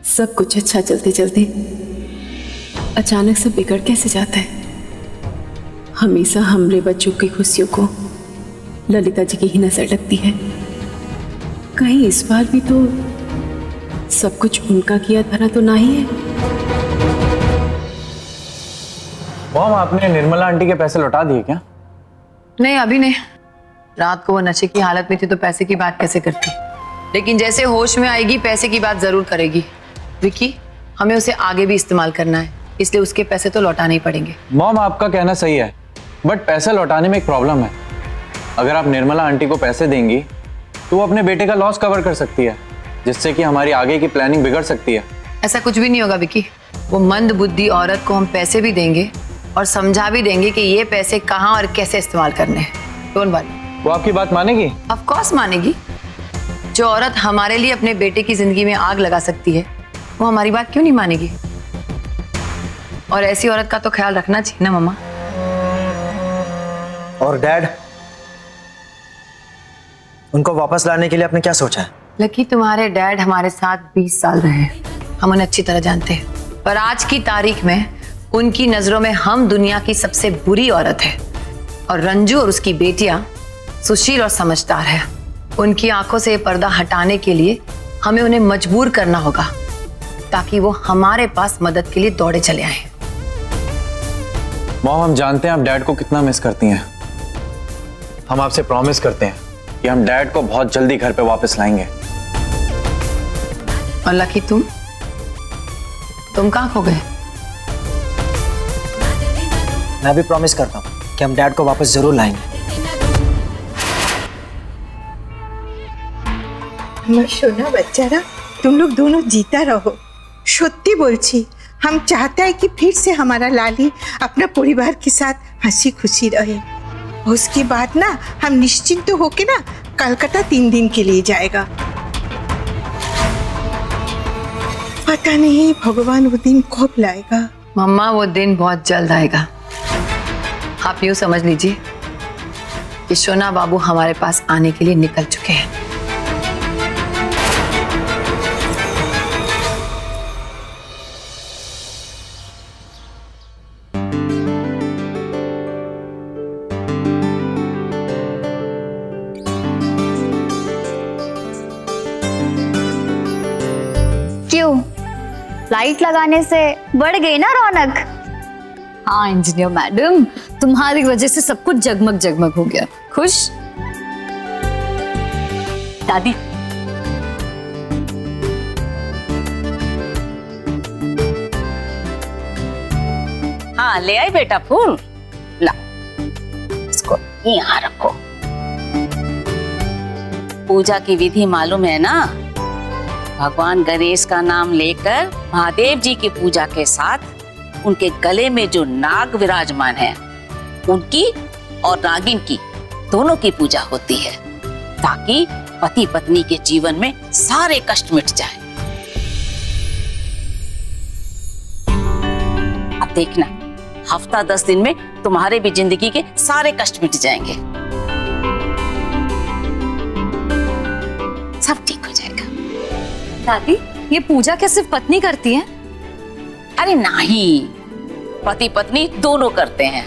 सब कुछ अच्छा चलते चलते अचानक से बिगड़ कैसे जाता है। हमेशा हमरे बच्चों की खुशियों को ललिता जी की ही नजर लगती है, कहीं इस बार भी तो सब कुछ उनका किया धरा तो नहीं है। मॉम, आपने निर्मला आंटी के पैसे लौटा दिए क्या? नहीं, अभी नहीं। रात को वो नशे की हालत में थी तो पैसे की बात कैसे करती, लेकिन जैसे होश में आएगी पैसे की बात जरूर करेगी। विकी, हमें उसे आगे भी इस्तेमाल करना है, इसलिए उसके पैसे तो लौटाने ही पड़ेंगे। मॉम, आपका कहना सही है, बट पैसा लौटाने में एक प्रॉब्लम है। अगर आप निर्मला आंटी को पैसे देंगी तो वो अपने बेटे का लॉस कवर कर सकती है, जिससे कि हमारी आगे की प्लानिंग बिगड़ सकती है। ऐसा कुछ भी नहीं होगा विकी। वो मंद बुद्धि औरत को हम पैसे भी देंगे और समझा भी देंगे कि ये पैसे कहाँ और कैसे इस्तेमाल करने हैं। Don't worry. वो आपकी बात मानेगी? ऑफ कोर्स मानेगी। जो औरत हमारे लिए अपने बेटे की जिंदगी में आग लगा सकती है वो हमारी बात क्यों नहीं मानेगी? और ऐसी औरत का तो ख्याल रखना चाहिए ना मम्मा। और डैड, उनको वापस लाने के लिए आपने क्या सोचा है? लकी, तुम्हारे डैड हमारे साथ 20 साल रहे, हम उन्हें अच्छी तरह जानते हैं, पर आज की तारीख में उनकी नजरों में हम दुनिया की सबसे बुरी औरत है, और रंजू और उसकी बेटियां सुशील और समझदार है। उनकी आंखों से ये पर्दा हटाने के लिए हमें उन्हें मजबूर करना होगा, ताकि वो हमारे पास मदद के लिए दौड़े चले आए। मॉम, हम जानते हैं आप डैड को कितना मिस करती हैं। हम आपसे प्रॉमिस करते हैं कि हम डैड को बहुत जल्दी घर पे वापस लाएंगे। और लकी, तुम कहाँ खो गए? मैं भी प्रॉमिस करता हूँ कि हम डैड को वापस जरूर लाएंगे। আমার সোনা বাচ্চারা, तुम लोग दोनों जीता रहो। सत्य बोलছি, हम चाहते हैं कि फिर से हमारा लाली अपना परिवार के साथ हंसी खुशी रहे। और उसके बाद ना हम निश्चिंत होके ना कलकत्ता 3 दिन के लिए जाएगा। पता नहीं भगवान वो दिन कब लाएगा। मम्मा वो दिन बहुत जल्द आएगा। आप यूं समझ लीजिए कि शोना बाबू हमारे पास आने के लिए निकल चुके हैं। क्यों? लाइट लगाने से बढ़ गई ना रौनक? हाँ इंजीनियर मैडम, तुम्हारी वजह से सब कुछ जगमग जगमग हो गया। खुश? दादी हाँ ले आई बेटा फूल, ला इसको यहाँ रखो। पूजा की विधि मालूम है ना? भगवान गणेश का नाम लेकर महादेव जी की पूजा के साथ उनके गले में जो नाग विराजमान है उनकी और नागिन की दोनों की पूजा होती है, ताकि पति पत्नी के जीवन में सारे कष्ट मिट जाए। अब देखना, हफ्ता 10 दिन में तुम्हारे भी जिंदगी के सारे कष्ट मिट जाएंगे, सब ठीक हो जाएगा। दादी, ये पूजा क्या सिर्फ पत्नी करती है? अरे नहीं, पति पत्नी दोनों करते हैं।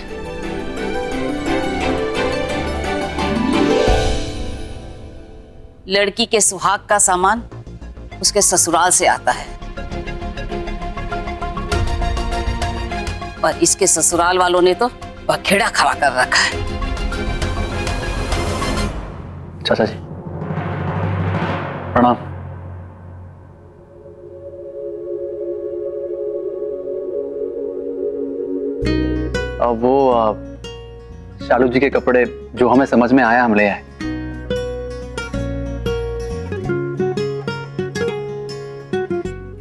लड़की के सुहाग का सामान उसके ससुराल से आता है, पर इसके ससुराल वालों ने तो बखेड़ा खड़ा कर रखा है। चाचा जी प्रणाम। वो शालू जी के कपड़े जो हमें समझ में आया हम ले आए।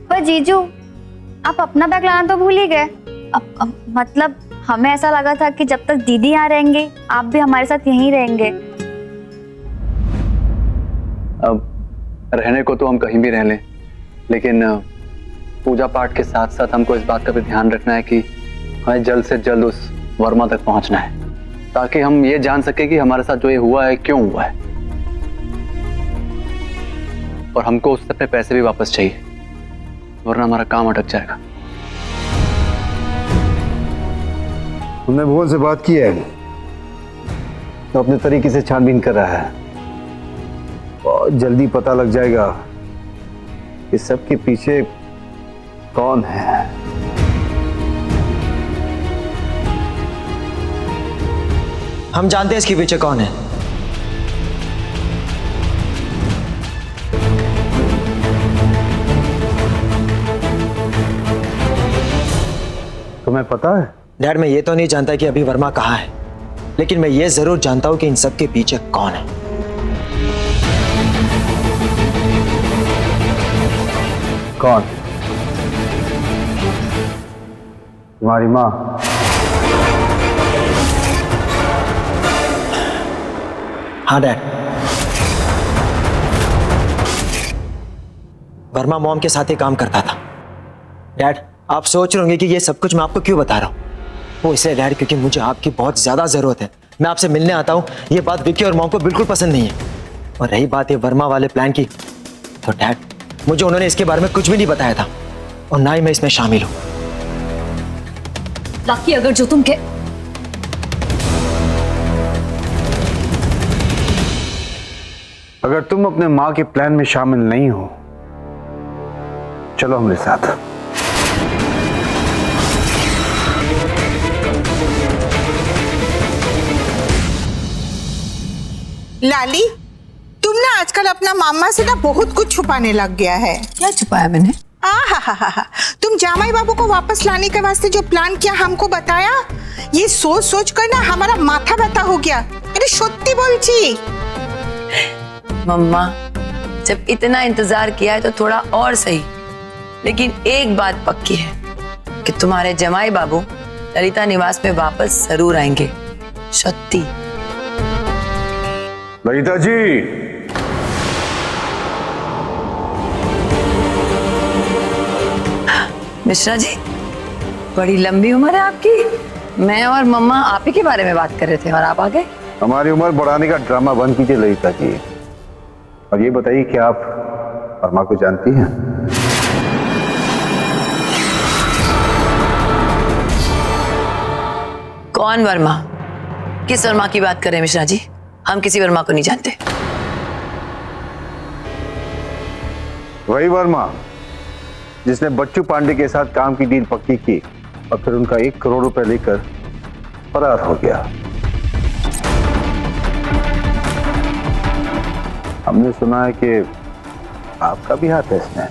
पर जीजू, आप अपना बैग लाना तो भूल ही गए। अब मतलब हमें ऐसा लगा था कि जब तक दीदी यहाँ रहेंगे आप भी हमारे साथ यहीं रहेंगे। अब रहने को तो हम कहीं भी रह लें, लेकिन पूजा पाठ के साथ साथ हमको इस बात का भी ध्यान रखना है कि हमें जल्द से जल्द उस वर्मा तक पहुंचना है, ताकि हम ये जान सके कि हमारे साथ जो ये हुआ है क्यों हुआ है, और हमको उससे अपने पैसे भी वापस चाहिए, वरना हमारा काम अटक जाएगा। हमने भुवन से बात की है, तो अपने तरीके से छानबीन कर रहा है और जल्दी पता लग जाएगा कि सबके पीछे कौन है। हम जानते हैं इसके पीछे कौन है। तुम्हें पता है? डैड, मैं ये तो नहीं जानता कि अभी वर्मा कहाँ है, लेकिन मैं ये जरूर जानता हूं कि इन सब के पीछे कौन है। कौन? तुम्हारी माँ। हाँ डैड, वर्मा मॉम के साथ ही काम करता था। डैड, आप सोच रहे होंगे कि ये सब कुछ मैं आपको क्यों बता रहा हूँ। वो इसलिए डैड क्योंकि मुझे आपकी बहुत ज्यादा जरूरत है। मैं आपसे मिलने आता हूँ, ये बात विक्की और मॉम को बिल्कुल पसंद नहीं है। और रही बात ये वर्मा वाले प्लान की, तो डैड मुझे उन्होंने इसके बारे में कुछ भी नहीं बताया था, और ना ही मैं इसमें शामिल हूँ। लकी, अगर जो तुम कह अगर तुम अपने माँ के प्लान में शामिल नहीं हो, चलो हमारे साथ। लाली, तुम ना आजकल अपना मामा से ना बहुत कुछ छुपाने लग गया है। क्या छुपाया मैंने? हा, तुम जामाई बाबू को वापस लाने के वास्ते जो प्लान किया हमको बताया, ये सोच सोच कर ना हमारा माथा व्यथा हो गया। अरे सत्य बोलची मम्मा, जब इतना इंतजार किया है तो थोड़ा और सही, लेकिन एक बात पक्की है कि तुम्हारे जमाई बाबू ललिता निवास में वापस जरूर आएंगे। सत्ती। ललिता जी, मिश्रा जी, बड़ी लंबी उम्र है आपकी। मैं और मम्मा आप ही के बारे में बात कर रहे थे और आप आ गए। हमारी उम्र बढ़ाने का ड्रामा बंद कीजिए ललिता जी, और ये बताइए कि आप वर्मा को जानती हैं? कौन वर्मा? किस वर्मा की बात कर रहे हैं मिश्रा जी? हम किसी वर्मा को नहीं जानते। वही वर्मा जिसने बच्चू पांडे के साथ काम की डील पक्की की और फिर उनका 1 करोड़ रुपए लेकर फरार हो गया। हमने सुना है कि आपका भी हाथ है इसमें।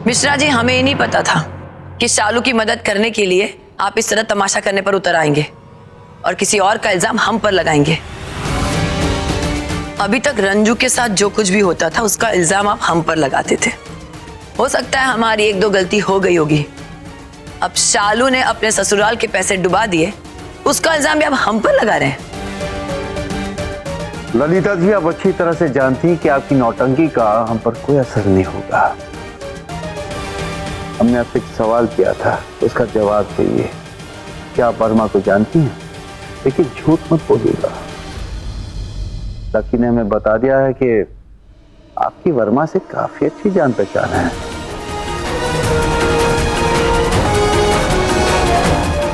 मिश्रा जी, हमें ही नहीं पता था कि शालू की मदद करने के लिए आप इस तरह तमाशा करने पर उतर आएंगे और किसी और का इल्जाम हम पर लगाएंगे। अभी तक रंजू के साथ जो कुछ भी होता था उसका इल्जाम आप हम पर लगाते थे। हो सकता है हमारी 1-2 गलती हो गई होगी। अब शालू ने अपने ससुराल के पैसे डुबा दिए, उसका इल्जाम भी आप हम पर लगा रहे हैं। ललिता जी, आप अच्छी तरह से जानती हैं कि आपकी नौटंकी का हम पर कोई असर नहीं होगा। हमने आपसे एक सवाल किया था, उसका जवाब चाहिए। क्या आप वर्मा को जानती हैं? लेकिन झूठ मत बोलिएगा। लकी ने हमें बता दिया है कि आपकी वर्मा से काफी अच्छी जान पहचान है,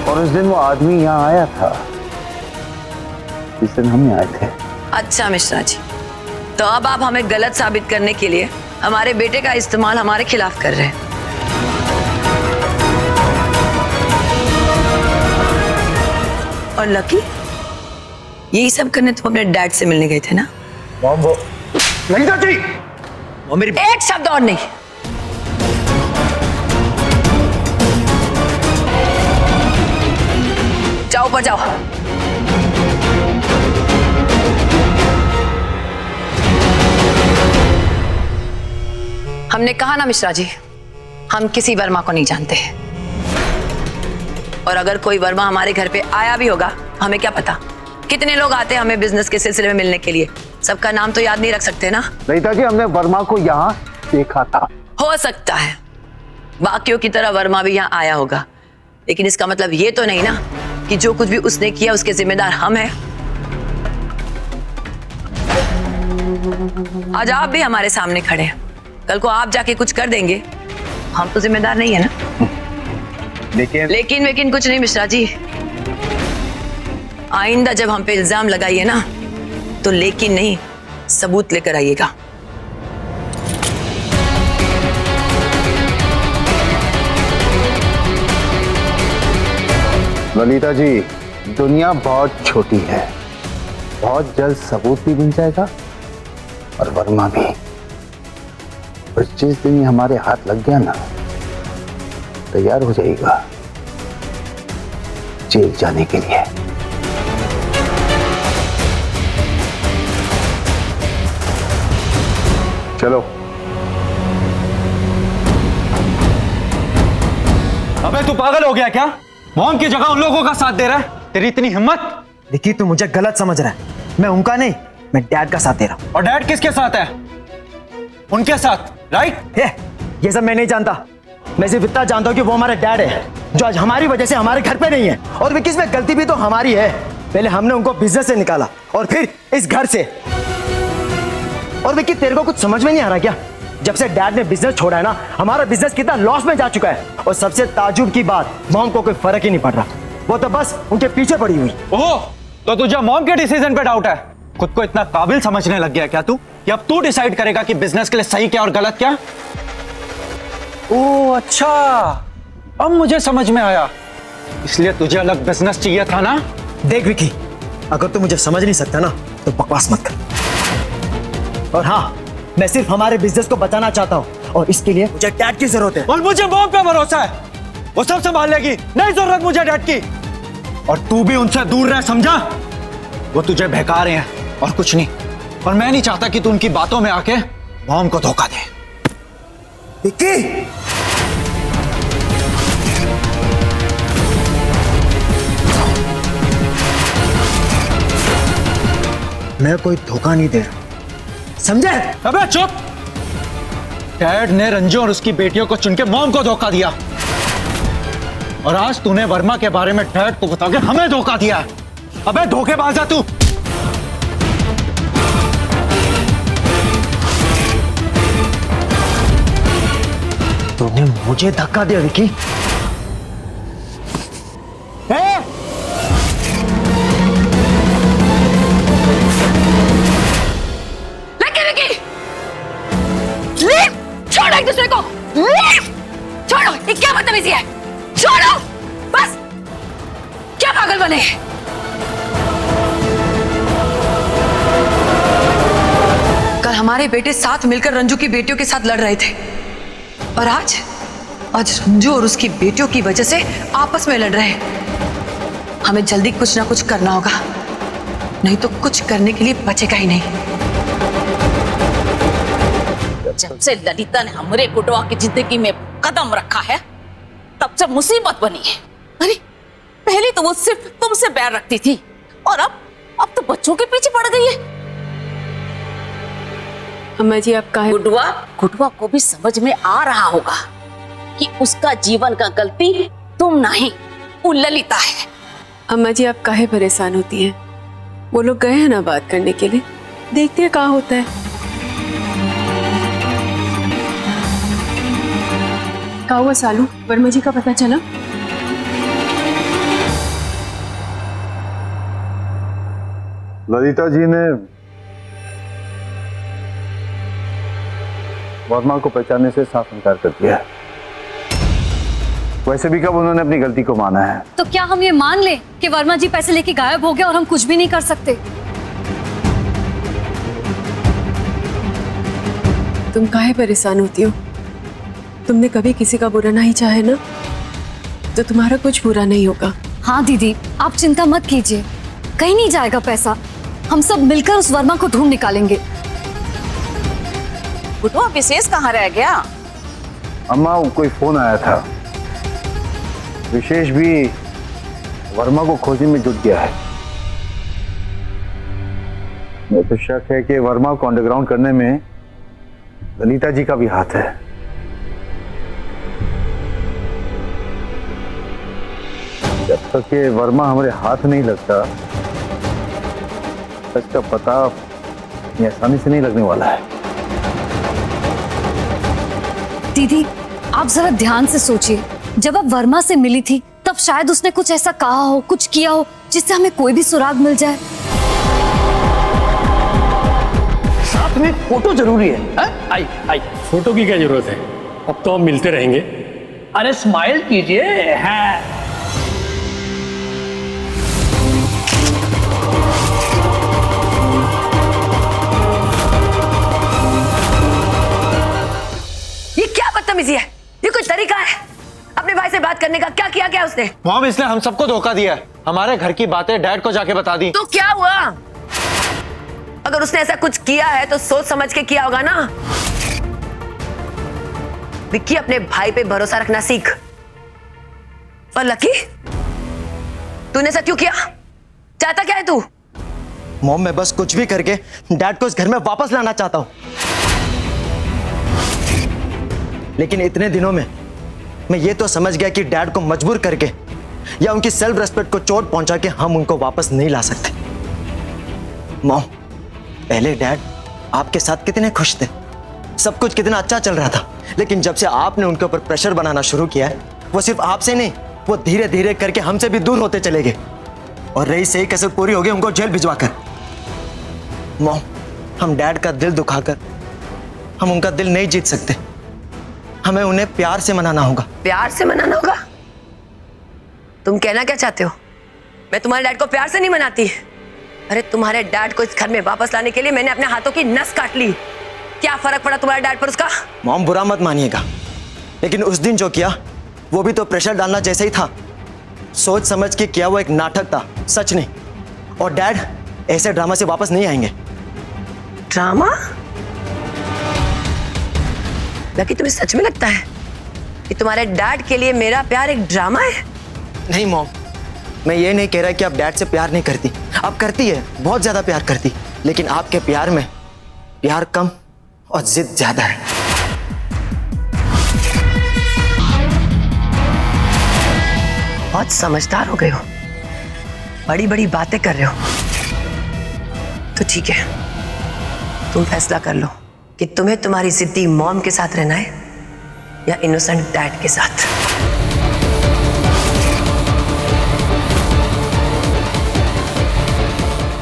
और उस दिन वो आदमी यहाँ आया था जिस दिन हम आए थे। अच्छा मिश्रा जी, तो अब आप हमें गलत साबित करने के लिए हमारे बेटे का इस्तेमाल हमारे खिलाफ कर रहे हैं। और लकी, यही सब करने तुम अपने डैड से मिलने गए थे ना? ललिता जी, वो मेरी एक शब्द और नहीं। जाओ ऊपर जाओ। हमने कहा ना मिश्रा जी, हम किसी वर्मा को नहीं जानते। और अगर कोई वर्मा हमारे घर पे आया भी होगा, हमें क्या पता कितने लोग आते हैं हमें बिजनेस के सिलसिले में मिलने के लिए। सबका नाम तो याद नहीं रख सकते ना। ललिता जी, हमने वर्मा को यहाँ देखा था। हो सकता है बाकियों की तरह वर्मा भी यहाँ आया होगा, लेकिन इसका मतलब ये तो नहीं ना कि जो कुछ भी उसने किया उसके जिम्मेदार हम हैं। आज आप भी हमारे सामने खड़े हैं, कल को आप जाके कुछ कर देंगे, हम तो जिम्मेदार नहीं है ना। लेकिन कुछ नहीं मिश्रा जी, आइंदा जब हम पे इल्जाम लगाइए ना तो लेकिन नहीं, सबूत लेकर आइएगा। ललिता जी, दुनिया बहुत छोटी है, बहुत जल्द सबूत भी मिल जाएगा और वर्मा भी। और जिस दिन ये हमारे हाथ लग गया ना, तैयार हो जाएगा जेल जाने के लिए। चलो। अबे तू पागल हो गया क्या? मॉम की जगह उन लोगों का साथ दे रहा है? तेरी इतनी हिम्मत? देखिए, तू मुझे गलत समझ रहा है। मैं उनका नहीं, मैं डैड का साथ दे रहा हूं। और डैड किसके साथ है? उनके साथ, राइट? ये सब मैं नहीं जानता। मैं सिर्फ इतना जानता हूं कि वो हमारा डैड है, जो आज हमारी वजह से हमारे घर पे नहीं है। और विक्की, इसमें गलती भी तो हमारी है। पहले हमने उनको बिजनेस से निकाला और फिर इस घर से। और विक्की, तेरे को कुछ समझ में नहीं आ रहा क्या? जब से डैड ने बिजनेस छोड़ा है ना, हमारा बिजनेस कितना लॉस में जा चुका है। और सबसे ताजुब की बात, मॉम को कोई फर्क ही नहीं पड़ रहा। वो तो बस उनके पीछे पड़ी हुई। ओह, तो तुझे मॉम के डिसीजन पे डाउट है? खुद को इतना काबिल समझने लग गया क्या तू कि अब तू डिसाइड करेगा कि बिजनेस के लिए सही क्या और गलत क्या? ओह अच्छा, अब मुझे समझ में आया। इसलिए तुझे अलग बिजनेस चाहिए था ना? देख विक्की, अगर तू मुझे समझ नहीं सकता ना तो बकवास मत कर। और हाँ, मैं सिर्फ हमारे बिजनेस को बचाना चाहता हूँ और इसके लिए मुझे डैड की जरूरत है। और मुझे मॉम पे भरोसा है, वो सब संभाल लेगी। नहीं जरूरत मुझे डैड की। और तू भी उनसे दूर रह, समझा? वो तुझे बहका रहे हैं और कुछ नहीं। और मैं नहीं चाहता कि तू उनकी बातों में आके मॉम को धोखा दे। विक्की, मैं कोई धोखा नहीं दे रहा, समझे? अबे चुप! डैड ने रंजू और उसकी बेटियों को चुन के मॉम को धोखा दिया। और आज तूने वर्मा के बारे में डैड को बता के हमें धोखा दिया है। अबे धोखेबाज है तू। तूने मुझे धक्का दिया विकी। छोड़ो एक दूसरे को, छोड़ो, ये क्या बदतमीजी है, छोड़ो बस। क्या पागल बने? कल हमारे बेटे साथ मिलकर रंजू की बेटियों के साथ लड़ रहे थे और आज रंजू और उसकी बेटियों की वजह से आपस में लड़ रहे हैं। हमें जल्दी कुछ ना कुछ करना होगा, नहीं तो कुछ करने के लिए बचेगा ही नहीं। जब से ललिता ने हमरे कुटवा की जिंदगी में कदम रखा है तब से मुसीबत बनी है। अरे पहले तो वो सिर्फ तुमसे बैर रखती थी और अब तो बच्चों के पीछे पड़ गई है। अम्मा जी आप काहे? कुटवा को भी समझ में आ रहा होगा कि उसका जीवन का गलती तुम नहीं, वो ललिता है। अम्मा जी आप काहे परेशान होती हैं? वो लोग गए हैं ना बात करने के लिए, देखते हैं कहाँ होता है। क्या हुआ सालू, वर्मा जी का पता चला? ललिता जी ने वर्मा को पहचानने से साफ इनकार कर दिया है। वैसे भी कब उन्होंने अपनी गलती को माना है? तो क्या हम ये मान ले कि वर्मा जी पैसे लेके गायब हो गए और हम कुछ भी नहीं कर सकते? तुम काहे परेशान होती हो? तुमने कभी किसी का बुरा नहीं चाहे ना, तो तुम्हारा कुछ बुरा नहीं होगा। हाँ दीदी, आप चिंता मत कीजिए, कहीं नहीं जाएगा पैसा। हम सब मिलकर उस वर्मा को ढूंढ निकालेंगे। कुटवा विशेष कहाँ रह गया? अम्मा कोई फोन आया था, विशेष भी वर्मा को खोजने में जुट गया है। मुझे तो शक है कि वर्मा को अंडरग्राउंड करने में ललिता जी का भी हाथ है। जब तक कि वर्मा हमारे हाथ नहीं लगता, इसका पता ये आसानी से नहीं लगने वाला है। दीदी आप जरा ध्यान से सोचिए, जब आप वर्मा से मिली थी तब शायद उसने कुछ ऐसा कहा हो, कुछ किया हो जिससे हमें कोई भी सुराग मिल जाए। साथ में फोटो जरूरी है? आई आई फोटो की क्या जरूरत है, अब तो हम मिलते रहेंगे। अरे स्माइल कीजिए। हाँ बदतमीजी है, ये कोई तरीका है अपने भाई से बात करने का? क्या किया क्या उसने? मॉम इसने हम सबको धोखा दिया है। हमारे घर की बातें डैड को जाके बता दी। तो क्या हुआ? अगर उसने ऐसा कुछ किया है तो सोच समझ के किया होगा ना। विक्की अपने भाई पे भरोसा रखना सीख। और लकी, तूने ऐसा क्यों किया? चाहता क्या है तू? मॉम मैं बस कुछ भी करके डैड को इस घर में वापस लाना चाहता हूं, लेकिन इतने दिनों में मैं ये तो समझ गया कि डैड को मजबूर करके या उनकी सेल्फ रेस्पेक्ट को चोट पहुंचा के हम उनको वापस नहीं ला सकते। मॉम, पहले डैड आपके साथ कितने खुश थे, सब कुछ कितना अच्छा चल रहा था, लेकिन जब से आपने उनके ऊपर प्रेशर बनाना शुरू किया है, वो सिर्फ आपसे नहीं, वो धीरे धीरे करके हमसे भी दूर होते चले गए और रही सही कसर पूरी हो गई उनको जेल भिजवा कर। मॉम, हम डैड का दिल दुखाकर हम उनका दिल नहीं जीत सकते, हमें उन्हें प्यार से मनाना होगा। प्यार से मनाना होगा? तुम कहना क्या चाहते हो? मैं तुम्हारे डैड को प्यार से नहीं मनाती। अरे तुम्हारे डैड को इस घर में वापस लाने के लिए मैंने अपने हाथों की नस काट ली। क्या फर्क पड़ा तुम्हारे डैड पर उसका? मॉम बुरा मत मानिएगा, लेकिन उस दिन जो किया वो भी तो प्रेशर डालना जैसे ही था। सोच समझ के किया वो एक नाटक था, सच नहीं। और डैड ऐसे ड्रामा से वापस नहीं आएंगे। ड्रामा? लकी तुम्हें सच में लगता है कि तुम्हारे डैड के लिए मेरा प्यार एक ड्रामा है? नहीं मॉम, मैं ये नहीं कह रहा कि आप डैड से प्यार नहीं करती, आप करती है, बहुत ज्यादा प्यार करती, लेकिन आपके प्यार में प्यार कम और जिद ज्यादा है। बहुत समझदार हो गए हो, बड़ी बड़ी बातें कर रहे हो। तो ठीक है, तुम फैसला कर लो कि तुम्हें तुम्हारी जिद्दी मॉम के साथ रहना है या इनोसेंट डैड के साथ।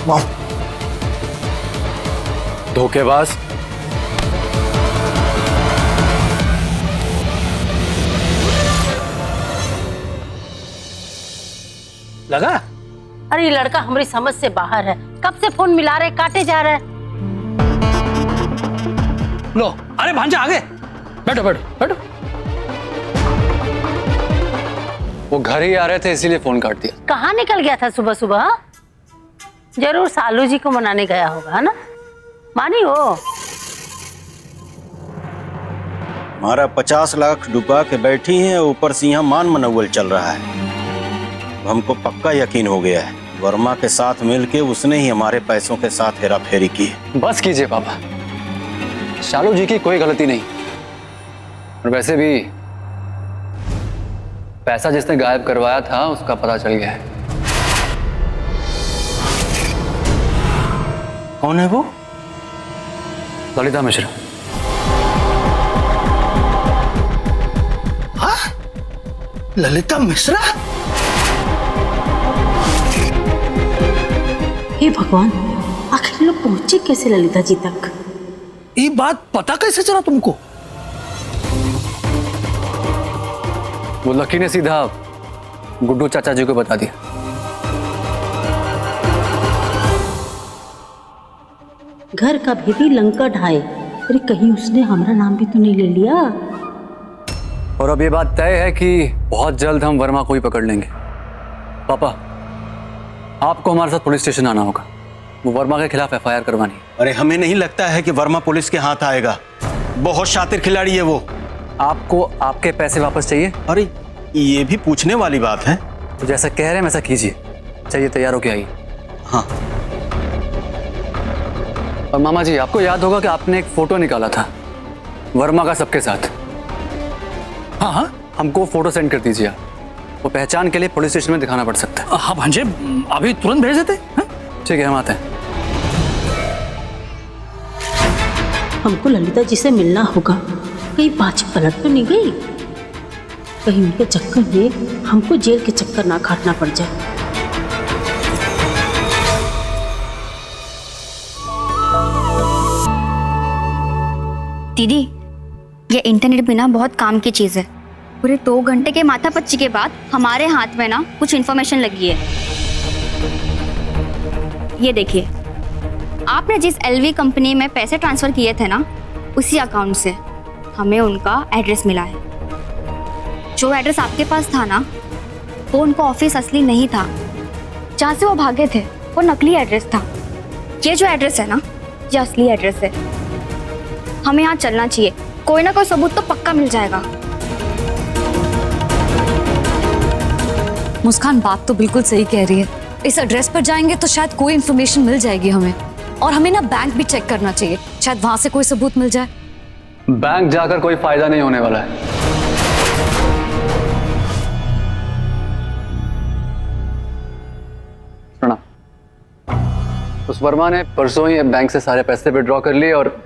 मॉम, धोखेबाज। लगा? अरे ये लड़का हमारी समझ से बाहर है, कब से फोन मिला रहे काटे जा रहे हैं। लो, अरे भांजा आगे बैठो बैठो बैठो। वो घर ही आ रहे थे इसीलिए फोन काट दिया। कहाँ निकल गया था सुबह सुबह? हाँ? जरूर सालू जी को मनाने गया होगा, है ना? मानी हो? हमारा 50 लाख डुबा के बैठी हैं, ऊपर से यहाँ मान मनौवल चल रहा है। हमको पक्का यकीन हो गया है वर्मा के साथ मिलके उसने ही हमारे पैसों के साथ हेरा फेरी की है। बस कीजिए पापा, शालू जी की कोई गलती नहीं। और वैसे भी पैसा जिसने गायब करवाया था उसका पता चल गया है। कौन है वो? ललिता मिश्रा। हाँ? ललिता मिश्रा? हे भगवान, आखिर लोग पहुंचे कैसे ललिता जी तक? ये बात पता कैसे चला तुमको? वो लकी ने सीधा गुड्डू चाचा जी को बता दिया। घर का भेदी लंका ढाए, अरे कहीं उसने हमारा नाम भी तो नहीं ले लिया? और अब ये बात तय है कि बहुत जल्द हम वर्मा को ही पकड़ लेंगे। पापा, आपको हमारे साथ पुलिस स्टेशन आना होगा, वो वर्मा के खिलाफ एफआईआर करवानी। अरे हमें नहीं लगता है कि वर्मा पुलिस के हाथ आएगा, बहुत शातिर खिलाड़ी है वो। आपको आपके पैसे वापस चाहिए? अरे ये भी पूछने वाली बात है। तो जैसा कह रहे हैं वैसा कीजिए। चाहिए तैयार होके आइए। हाँ। और मामा जी, आपको याद होगा कि आपने एक फोटो निकाला था वर्मा का सबके साथ। हाँ हाँ, हमको फोटो सेंड कर दीजिए आप, वो पहचान के लिए पुलिस स्टेशन में दिखाना पड़ सकता है। हाँ भांजे, अभी तुरंत भेज देते हैं। ठीक है, हम आते हैं। हमको ललिता जी से मिलना होगा, कहीं बाजी पलट तो नहीं गई? कहीं उनके चक्कर में हमको जेल के चक्कर ना काटना पड़ जाए। दीदी, ये इंटरनेट भी ना बहुत काम की चीज़ है। पूरे 2 घंटे के माथापच्ची के बाद हमारे हाथ में ना कुछ इन्फॉर्मेशन लगी है। ये देखिए, आपने जिस एलवी कंपनी में पैसे ट्रांसफ़र किए थे ना, उसी अकाउंट से हमें उनका एड्रेस मिला है। जो एड्रेस आपके पास था ना, वो उनका ऑफिस असली नहीं था। जहाँ से वो भागे थे वो नकली एड्रेस था। ये जो एड्रेस है ना, ये असली एड्रेस है। हमें यहाँ चलना चाहिए, कोई ना कोई सबूत तो पक्का मिल जाएगा। मुस्कान बात तो बिल्कुल सही कह रही है। इस एड्रेस पर जाएंगे तो शायद कोई इन्फॉर्मेशन मिल जाएगी हमें। और हमें ना बैंक भी चेक करना चाहिए, शायद वहां से कोई सबूत मिल जाए। बैंक जाकर कोई फायदा नहीं होने वाला है। सुना, उस वर्मा ने परसों ही बैंक से सारे पैसे विड्रॉ कर लिए और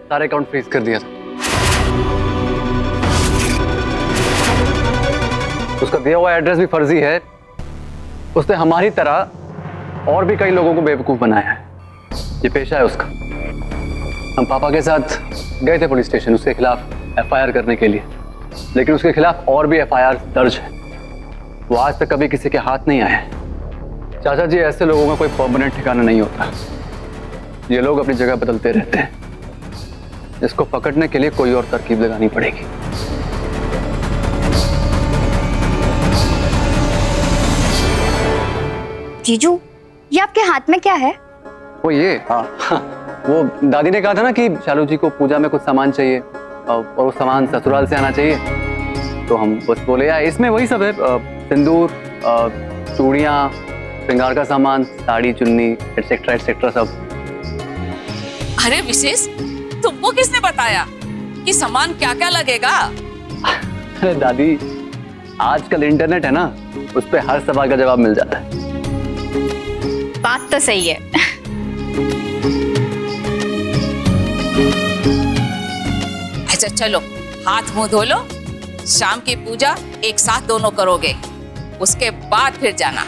सारे अकाउंट फ्रीज कर दिया था। उसका दिया हुआ एड्रेस भी फर्जी है। उसने हमारी तरह और भी कई लोगों को बेवकूफ बनाया है। ये पेशा है उसका। हम पापा के साथ गए थे पुलिस स्टेशन उसके खिलाफ एफआईआर करने के लिए, लेकिन उसके खिलाफ और भी एफआईआर दर्ज है। वो आज तक कभी किसी के हाथ नहीं आया। चाचा जी, ऐसे लोगों का कोई परमानेंट ठिकाना नहीं होता। ये लोग अपनी जगह बदलते रहते हैं। इसको पकड़ने के लिए कोई और तरकीब लगानी पड़ेगी। जीजू, ये आपके हाथ में क्या है? वो ये, हाँ, वो दादी ने कहा था ना कि शालू जी को पूजा में कुछ सामान चाहिए और वो सामान ससुराल से आना चाहिए, तो हम बस बोले यार इसमें वही सब है, सिंदूर, चूड़ियाँ, श्रृंगार का सामान, साड़ी, चुन्नी, एटसेट्रा एटसेट्रा सब। अरे विशेष, तुमको किसने बताया कि सामान क्या क्या लगेगा? अरे दादी, आजकल इंटरनेट है ना, उस पे हर सवाल का जवाब मिल जाता है। बात तो सही है। अच्छा चलो हाथ मुंह धो लो, शाम की पूजा एक साथ दोनों करोगे, उसके बाद फिर जाना।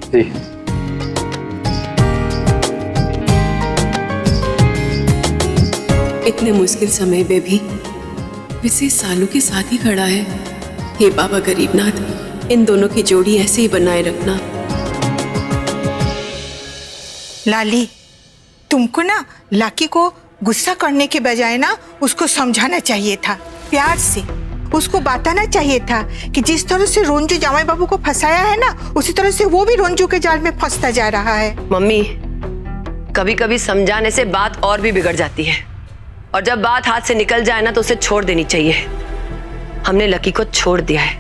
जी। इतने मुश्किल समय में भी विशेष सालू के साथ ही खड़ा है। हे बाबा गरीबनाथ, इन दोनों की जोड़ी ऐसे ही बनाए रखना। लाली, तुमको ना लाकी को गुस्सा करने के बजाय ना उसको समझाना चाहिए था, प्यार से उसको बताना चाहिए था कि जिस तरह से रोंजू जामाई बाबू को फंसाया है ना, उसी तरह से वो भी रोंजू के जाल में फंसता जा रहा है। मम्मी, कभी कभी समझाने से बात और भी बिगड़ जाती है, और जब बात हाथ से निकल जाए ना तो उसे छोड़ देनी चाहिए। हमने लकी को छोड़ दिया है,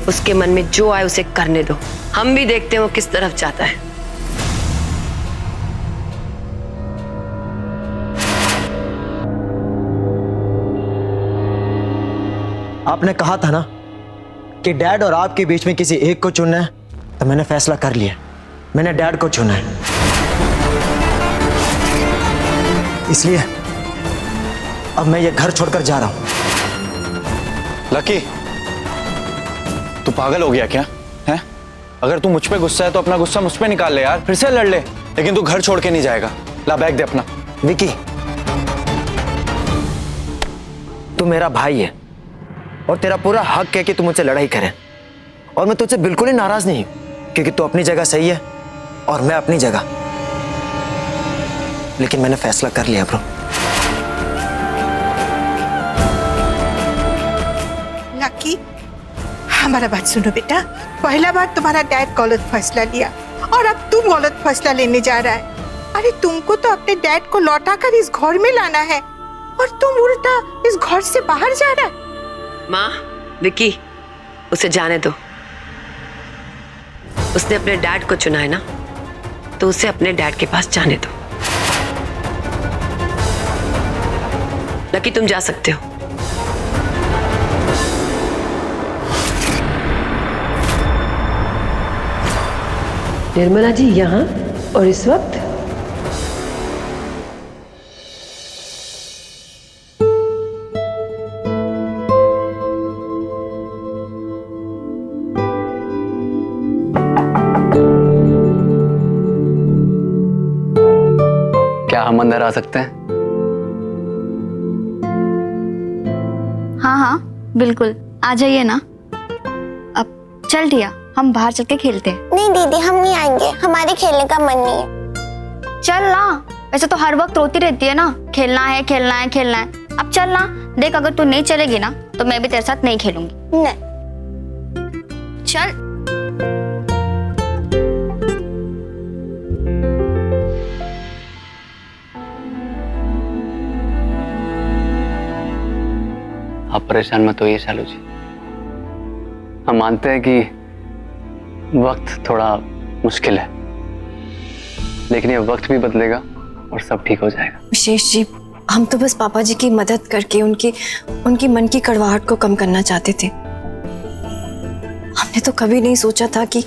उसके मन में जो आए उसे करने दो, हम भी देखते हैं वो किस तरफ जाता है। आपने कहा था ना कि डैड और आपके बीच में किसी एक को चुनना है, तो मैंने फैसला कर लिया, मैंने डैड को चुना है। इसलिए अब मैं ये घर छोड़कर जा रहा हूं। लकी, तू पागल हो गया क्या है? अगर तू मुझ पे गुस्सा है तो अपना गुस्सा मुझ पे निकाल ले यार, फिर से लड़ ले, लेकिन तू घर छोड़ के नहीं जाएगा। ला बैग दे अपना। विकी, तू मेरा भाई है और तेरा पूरा हक है कि तू मुझसे लड़ाई करे, और मैं तुझसे बिल्कुल ही नाराज नहीं हूं, क्योंकि तू अपनी जगह सही है और मैं अपनी जगह। लेकिन मैंने फैसला कर लिया ब्रो। लकी, हमारा बात सुनो बेटा, पहला बार तुम्हारा डैड गलत फैसला लिया और अब तुम गलत फैसला लेने जा रहा है। अरे तुमको तो अपने डैड को लौटाकर इस घर में लाना है और तुम उल्टा इस घर से बाहर जा रहा है। माँ, विकी, उसे जाने दो। उसने अपने डैड को चुना है ना, तो उसे अपने डैड के पास जाने दो। लकी, तुम जा सकते हो। निर्मला जी यहाँ और इस वक्त? क्या हम अंदर आ सकते हैं? हाँ हाँ बिल्कुल, आ जाइए ना। अब चल दिया, हम बाहर चल के खेलते हैं। नहीं दीदी, हम नहीं आएंगे, हमारे खेलने का मन नहीं है। चल ना, वैसे तो हर वक्त रोती रहती है ना, खेलना है खेलना है खेलना है। अब चल ना, देख अगर तू नहीं चलेगी ना तो मैं भी तेरे साथ नहीं खेलूंगी। नहीं। चल। आप परेशान मत होइए शालू जी, हम मानते हैं कि वक्त थोड़ा मुश्किल है, लेकिन ये वक्त भी बदलेगा और सब ठीक हो जाएगा। विशेष जी, हम तो बस पापा जी की मदद करके उनकी मन की कड़वाहट को कम करना चाहते थे। हमने तो कभी नहीं सोचा था कि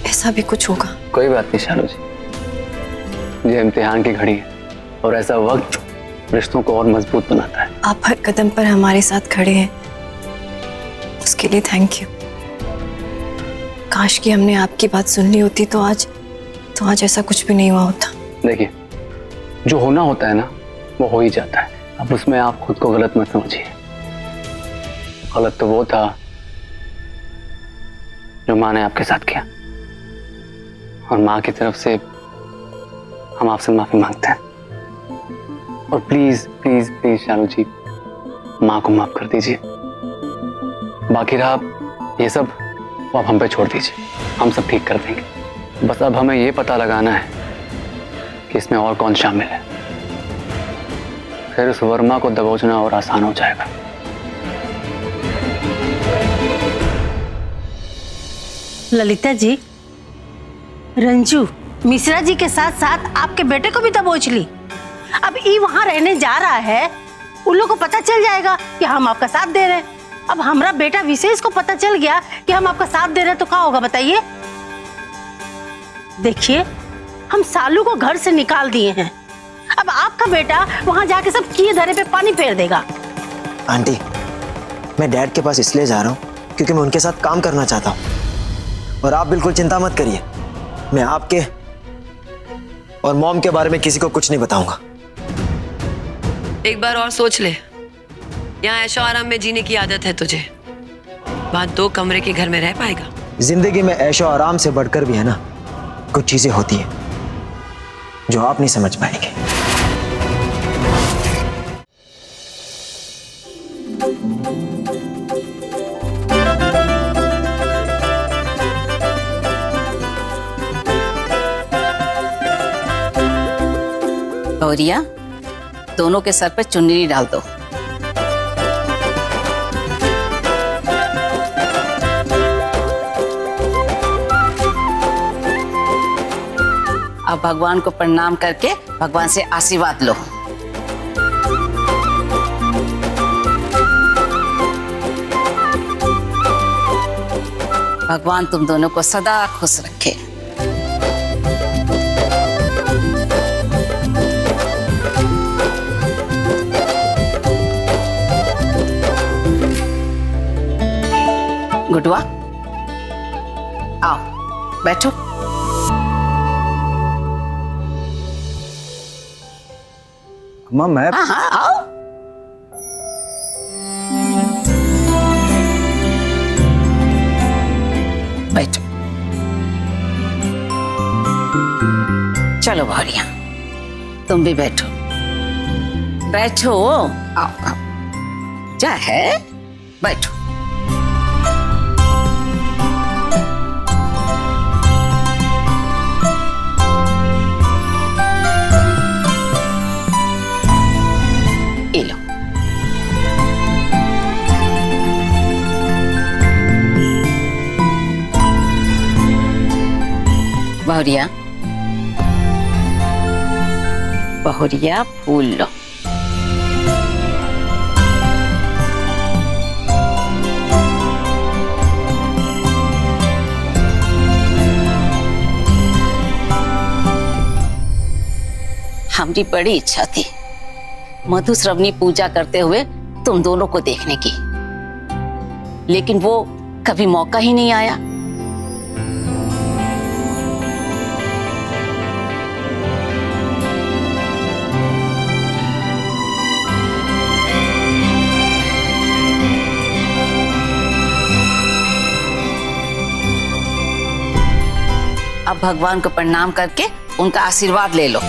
ऐसा भी कुछ होगा। कोई बात नहीं शालू जी, ये इम्तिहान की घड़ी है और ऐसा वक्त रिश्तों को और मजबूत बनाता है। आप हर कदम पर हमारे साथ खड़े हैं, उसके लिए थैंक यू। काश कि हमने आपकी बात सुननी होती तो आज ऐसा कुछ भी नहीं हुआ होता। देखिए, जो होना होता है ना वो हो ही जाता है। अब उसमें आप खुद को गलत मत समझिए। गलत तो वो था जो माँ ने आपके साथ किया, और माँ की तरफ से हम आपसे माफी मांगते हैं। और प्लीज प्लीज प्लीज शालू जी, माँ को माफ कर दीजिए। बाकी रहा ये सब, वो आप हम पे छोड़ दीजिए, हम सब ठीक कर देंगे। बस अब हमें ये पता लगाना है कि इसमें और कौन शामिल है, फिर उस वर्मा को दबोचना और आसान हो जाएगा। ललिता जी, रंजू मिश्रा जी के साथ साथ आपके बेटे को भी दबोच ली। अब ई वहां रहने जा रहा है, उन लोगों को पता चल जाएगा कि हम आपका साथ दे रहे हैं, अब हमारा बेटा विशेष को पता चल गया कि हम आपका साथ दे रहे हैं तो क्या होगा बताइए? देखिए, हम सालू को घर से निकाल दिए हैं। अब आपका बेटा वहां जाके सब किए धरे पे पानी फेर देगा। आंटी, मैं डैड के पास इसलिए जा रहा हूँ क्योंकि मैं उनके साथ काम करना चाहता हूँ। और आप बिल्कुल चिंता मत करिए, मैं आपके और मॉम के बारे में किसी को कुछ नहीं बताऊंगा। एक बार और सोच ले, यहाँ ऐशो आराम में जीने की आदत है तुझे, बात 2 कमरे के घर में रह पाएगा? जिंदगी में ऐशो आराम से बढ़कर भी है ना, कुछ चीजें होती हैं जो आप नहीं समझ पाएंगे। गौरिया, दोनों के सर पे चुन्नी डाल दो। अब भगवान को प्रणाम करके भगवान से आशीर्वाद लो। भगवान तुम दोनों को सदा खुश रखे। गुडवा, आओ बैठो। अम्मा मैं हाँ हाँ आओ। बैठो। चलो भारिया, तुम भी बैठो। बैठो, आओ आओ। क्या है, बैठो। ये लो। बहुरिया, बहुरिया फूल लो। हमारी बड़ी इच्छा थी मधुश्रवणी पूजा करते हुए तुम दोनों को देखने की, लेकिन वो कभी मौका ही नहीं आया। अब भगवान को प्रणाम करके उनका आशीर्वाद ले लो।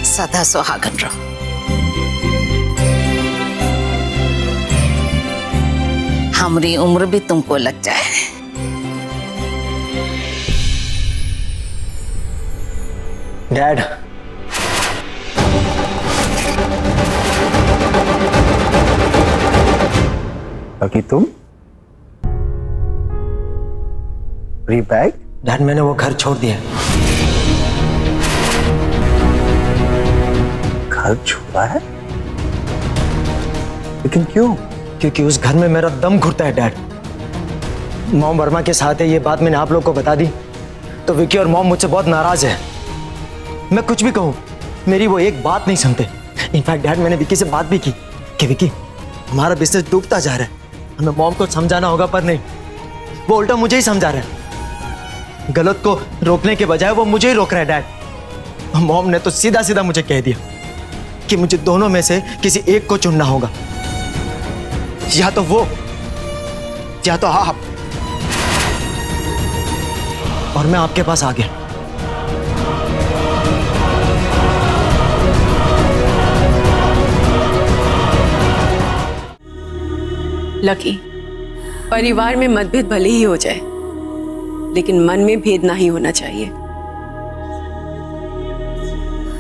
सदा सुहागन रहो। हमारी उम्र भी तुमको लग जाए। डैड, बाकी तुम प्री बैग? डैड, मैंने वो घर छोड़ दिया। घर छोड़ा है? लेकिन क्यों? क्योंकि उस घर में मेरा दम घुटता है डैड। मॉम वर्मा के साथ है, ये बात मैंने आप लोग को बता दी तो विकी और मॉम मुझसे बहुत नाराज है। मैं कुछ भी कहूँ, मेरी वो एक बात नहीं सुनते। इनफैक्ट डैड, मैंने विकी से बात भी की कि विकी, हमारा बिजनेस डूबता जा रहा है, हमें मॉम को समझाना होगा, पर नहीं, वो उल्टा मुझे ही समझा रहा है। गलत को रोकने के बजाय वो मुझे ही रोक रहा है डैड। मॉम ने तो सीधा सीधा मुझे कह दिया कि मुझे दोनों में से किसी एक को चुनना होगा, या तो वो या तो आप। और मैं आपके पास आ गया। लकी, परिवार में मतभेद भले ही हो जाए, लेकिन मन में भेद नहीं होना चाहिए।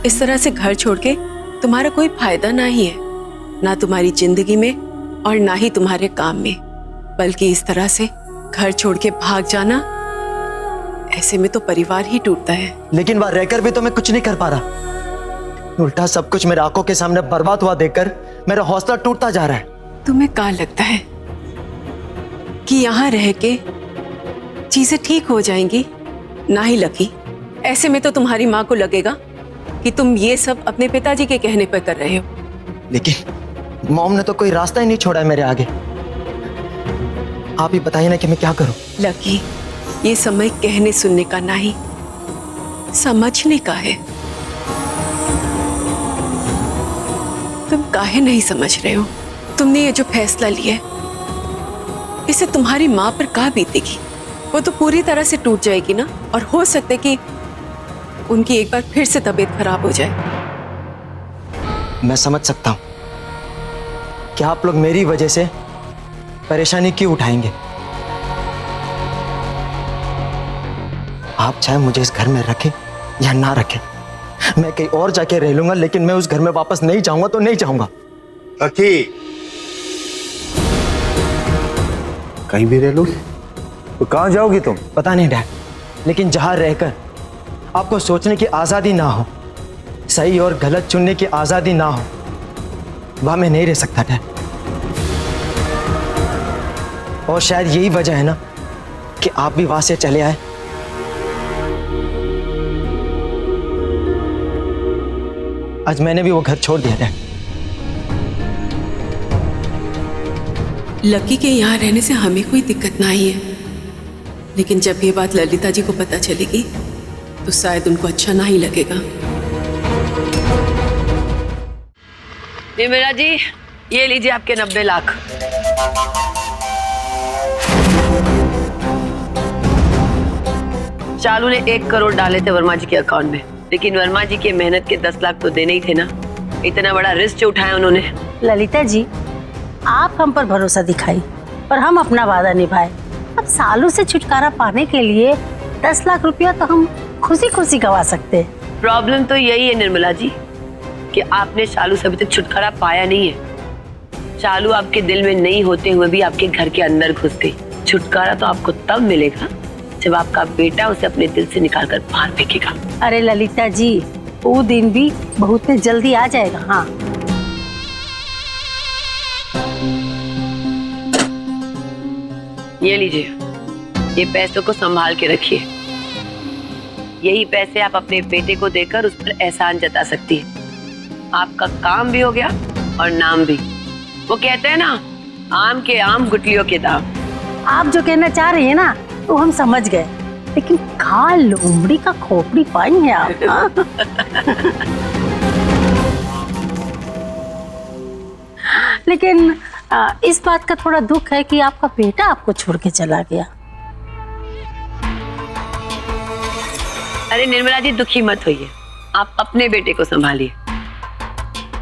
इस तरह से घर छोड़ के तुम्हारा कोई फायदा ना ही है, ना तुम्हारी जिंदगी में और ना ही तुम्हारे काम में, बल्कि इस तरह से घर छोड़ के भाग जाना, ऐसे में तो परिवार ही टूटता है। लेकिन वहां रहकर भी तो मैं कुछ नहीं कर पा रहा। उल्टा सब कुछ मेरे आंखों के सामने बर्बाद हुआ देखकर मेरा हौसला टूटता जा रहा है। तुम्हें क्या लगता है कि यहाँ रह के चीजें ठीक हो जाएंगी? ना ही लकी, ऐसे में तो तुम्हारी माँ को लगेगा कि तुम ये सब अपने पिताजी के कहने पर कर रहे हो। लेकिन मॉम ने तो कोई रास्ता ही नहीं छोड़ा है मेरे आगे। आप ही बताइए ना कि मैं क्या करूं। लकी, ये समय कहने सुनने का नहीं, समझने का है। तुम काहे नहीं समझ रहे हो? तुमने ये जो फैसला लिया है, इसे तुम्हारी माँ पर क्या बीतेगी? वो तो पूरी तरह से टूट जाएगी ना, और हो सकता है कि उनकी एक बार फिर से तबीयत खराब हो जाए। मैं समझ सकता हूं कि आप लोग मेरी वजह से परेशानी क्यों उठाएंगे। आप चाहे मुझे इस घर में रखें या ना रखें, मैं कहीं और जाके रह लूंगा, लेकिन मैं उस घर में वापस नहीं जाऊंगा तो नहीं जाऊंगा। लकी, कहीं भी रह लो तो कहां जाओगी तुम? पता नहीं डैड, लेकिन जहां रहकर आपको सोचने की आजादी ना हो, सही और गलत चुनने की आजादी ना हो, वहां मैं नहीं रह सकता डैड। और शायद यही वजह है ना कि आप भी वहां से चले आए। आज मैंने भी वो घर छोड़ दिया डैड। लकी के यहाँ रहने से हमें कोई दिक्कत नहीं है, लेकिन जब ये बात ललिता जी को पता चलेगी तो शायद उनको अच्छा नहीं लगेगा। निर्मला जी, ये लीजिए आपके 90 लाख। शालू ने 1 करोड़ डाले थे वर्मा जी के अकाउंट में, लेकिन वर्मा जी की मेहनत के 10 लाख तो देने ही थे ना। इतना बड़ा रिस्क जो उठाया उन्होंने। ललिता जी, आप हम पर भरोसा दिखाई और हम अपना वादा निभाए। अब सालू से छुटकारा पाने के लिए 10 लाख रुपया तो हम खुशी खुशी गवा सकते हैं। प्रॉब्लम तो यही है निर्मला जी कि आपने शालू से अभी तक छुटकारा पाया नहीं है। शालू आपके दिल में नहीं होते हुए भी आपके घर के अंदर घुस गई। छुटकारा तो आपको तब मिलेगा जब आपका बेटा उसे अपने दिल से निकाल कर बाहर फेंकेगा। अरे ललिता जी, वो दिन भी बहुत जल्दी आ जाएगा। हाँ, ये लीजिए, ये पैसों को संभाल के रखिए। यही पैसे आप अपने बेटे को देकर उस पर एहसान जता सकती हैं। आपका काम भी हो गया और नाम भी। वो कहते हैं ना, आम के आम गुटलियों के दाम। आप जो कहना चाह रही है ना, वो हम समझ गए, लेकिन कहा लोमड़ी का खोपड़ी पाई है आप। हाँ? लेकिन इस बात का थोड़ा दुख है कि आपका बेटा आपको छोड़ के चला गया। अरे निर्मला जी, दुखी मत होइए, आप अपने बेटे को संभालिए।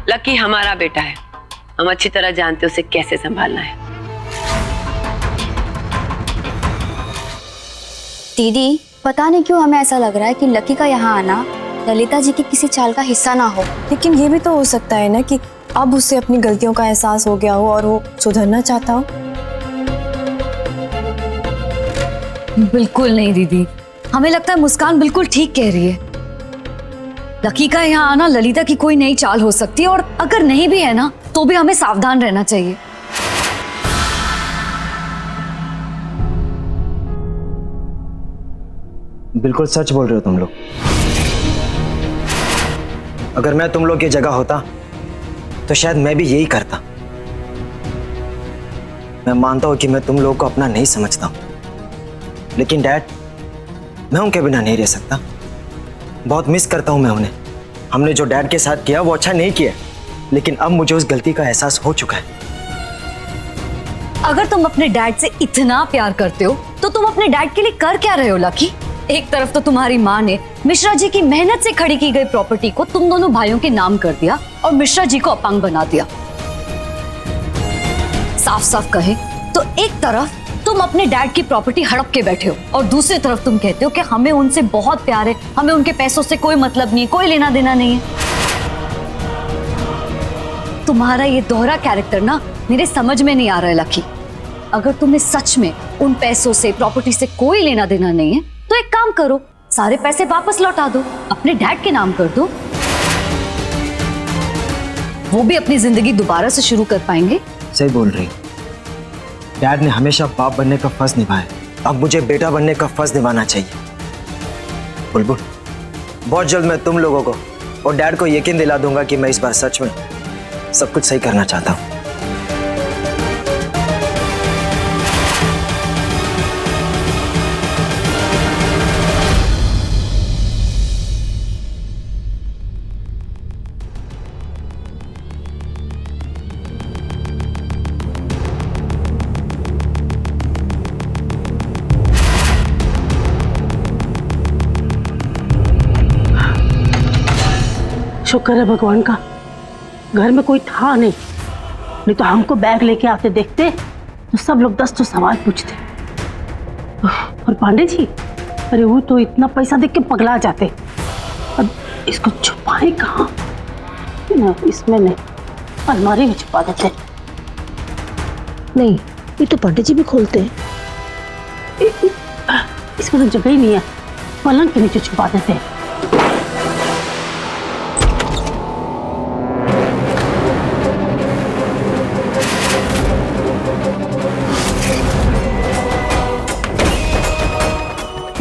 लकी हमारा बेटा है, हम अच्छी तरह जानते हैं उसे कैसे संभालना है। दीदी, पता नहीं क्यों हमें ऐसा लग रहा है कि लकी का यहाँ आना ललिता जी की किसी चाल का हिस्सा ना हो। लेकिन ये भी तो हो सकता है ना कि अब उसे अपनी गलतियों का एहसास हो गया हो और वो सुधरना चाहता हो। बिल्कुल नहीं दीदी, हमें लगता है मुस्कान बिल्कुल ठीक कह रही है। लकी का यहाँ आना ललिता की कोई नई चाल हो सकती है, और अगर नहीं भी है ना तो भी हमें सावधान रहना चाहिए। बिल्कुल सच बोल रहे हो तुम लोग। अगर मैं तुम लोग की जगह होता तो शायद मैं भी यही करता। मैं मानता हूं कि मैं तुम लोगों को अपना नहीं समझता हूं, लेकिन डैड, मैं उनके बिना नहीं रह सकता। बहुत मिस करता हूं मैं उन्हें। हमने जो डैड के साथ किया वो अच्छा नहीं किया, लेकिन अब मुझे उस गलती का एहसास हो चुका है। अगर तुम अपने डैड से इतना प्यार करते हो तो तुम अपने डैड के लिए कर क्या रहे हो लकी? एक तरफ तो तुम्हारी माँ ने मिश्रा जी की मेहनत से खड़ी की गई प्रॉपर्टी को तुम दोनों भाइयों के नाम कर दिया और मिश्रा जी को अपंग बना दिया। साफ साफ कहे तो एक तरफ तुम अपने डैड की प्रॉपर्टी हड़प के बैठे हो और दूसरी तरफ तुम कहते हो कि हमें उनसे बहुत प्यार है, हमें उनके पैसों से कोई मतलब नहीं, कोई लेना देना नहीं है। तुम्हारा ये दोहरा कैरेक्टर ना मेरे समझ में नहीं आ रहा है लकी। अगर तुम्हें सच में उन पैसों से, प्रॉपर्टी से कोई लेना देना नहीं है तो एक काम करो, सारे पैसे वापस लौटा दो, अपने डैड के नाम कर दो। वो भी अपनी जिंदगी दोबारा से शुरू कर पाएंगे। सही बोल रही। डैड ने हमेशा बाप बनने का फर्ज निभाया, अब मुझे बेटा बनने का फर्ज निभाना चाहिए। बुलबुल, बहुत जल्द मैं तुम लोगों को और डैड को यकीन दिला दूंगा कि मैं इस बार सच में सब कुछ सही करना चाहता हूँ। शुक्र है भगवान का, घर में कोई था नहीं तो हमको बैग लेके आते देखते तो सब लोग 10 सवाल पूछते। और पांडे जी, अरे वो तो इतना पैसा देख के पगला जाते। अब इसको छुपाए कहाँ? इसमें नहीं, अलमारी में छुपा देते। नहीं, ये तो पांडे जी भी खोलते हैं। इसमें तो जगह ही नहीं है, पलंग के नीचे छुपा देते हैं।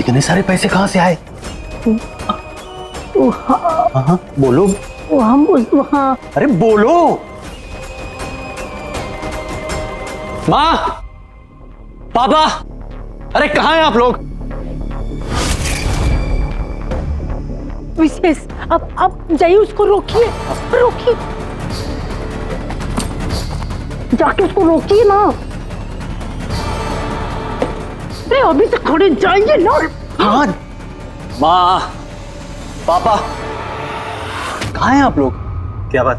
इतने सारे पैसे कहाँ से आए? हाँ, बोलो। हम वहाँ। अरे बोलो। माँ, पापा, अरे कहाँ हैं आप लोग? विशेष, अब जाइए, उसको रोकिए, रोकिए, जाके उसको रोकिए ना। अरे अभी तक खड़े जाएंगे ना। हाँ, माँ, पापा, कहाँ हैं आप लोग? क्या बात?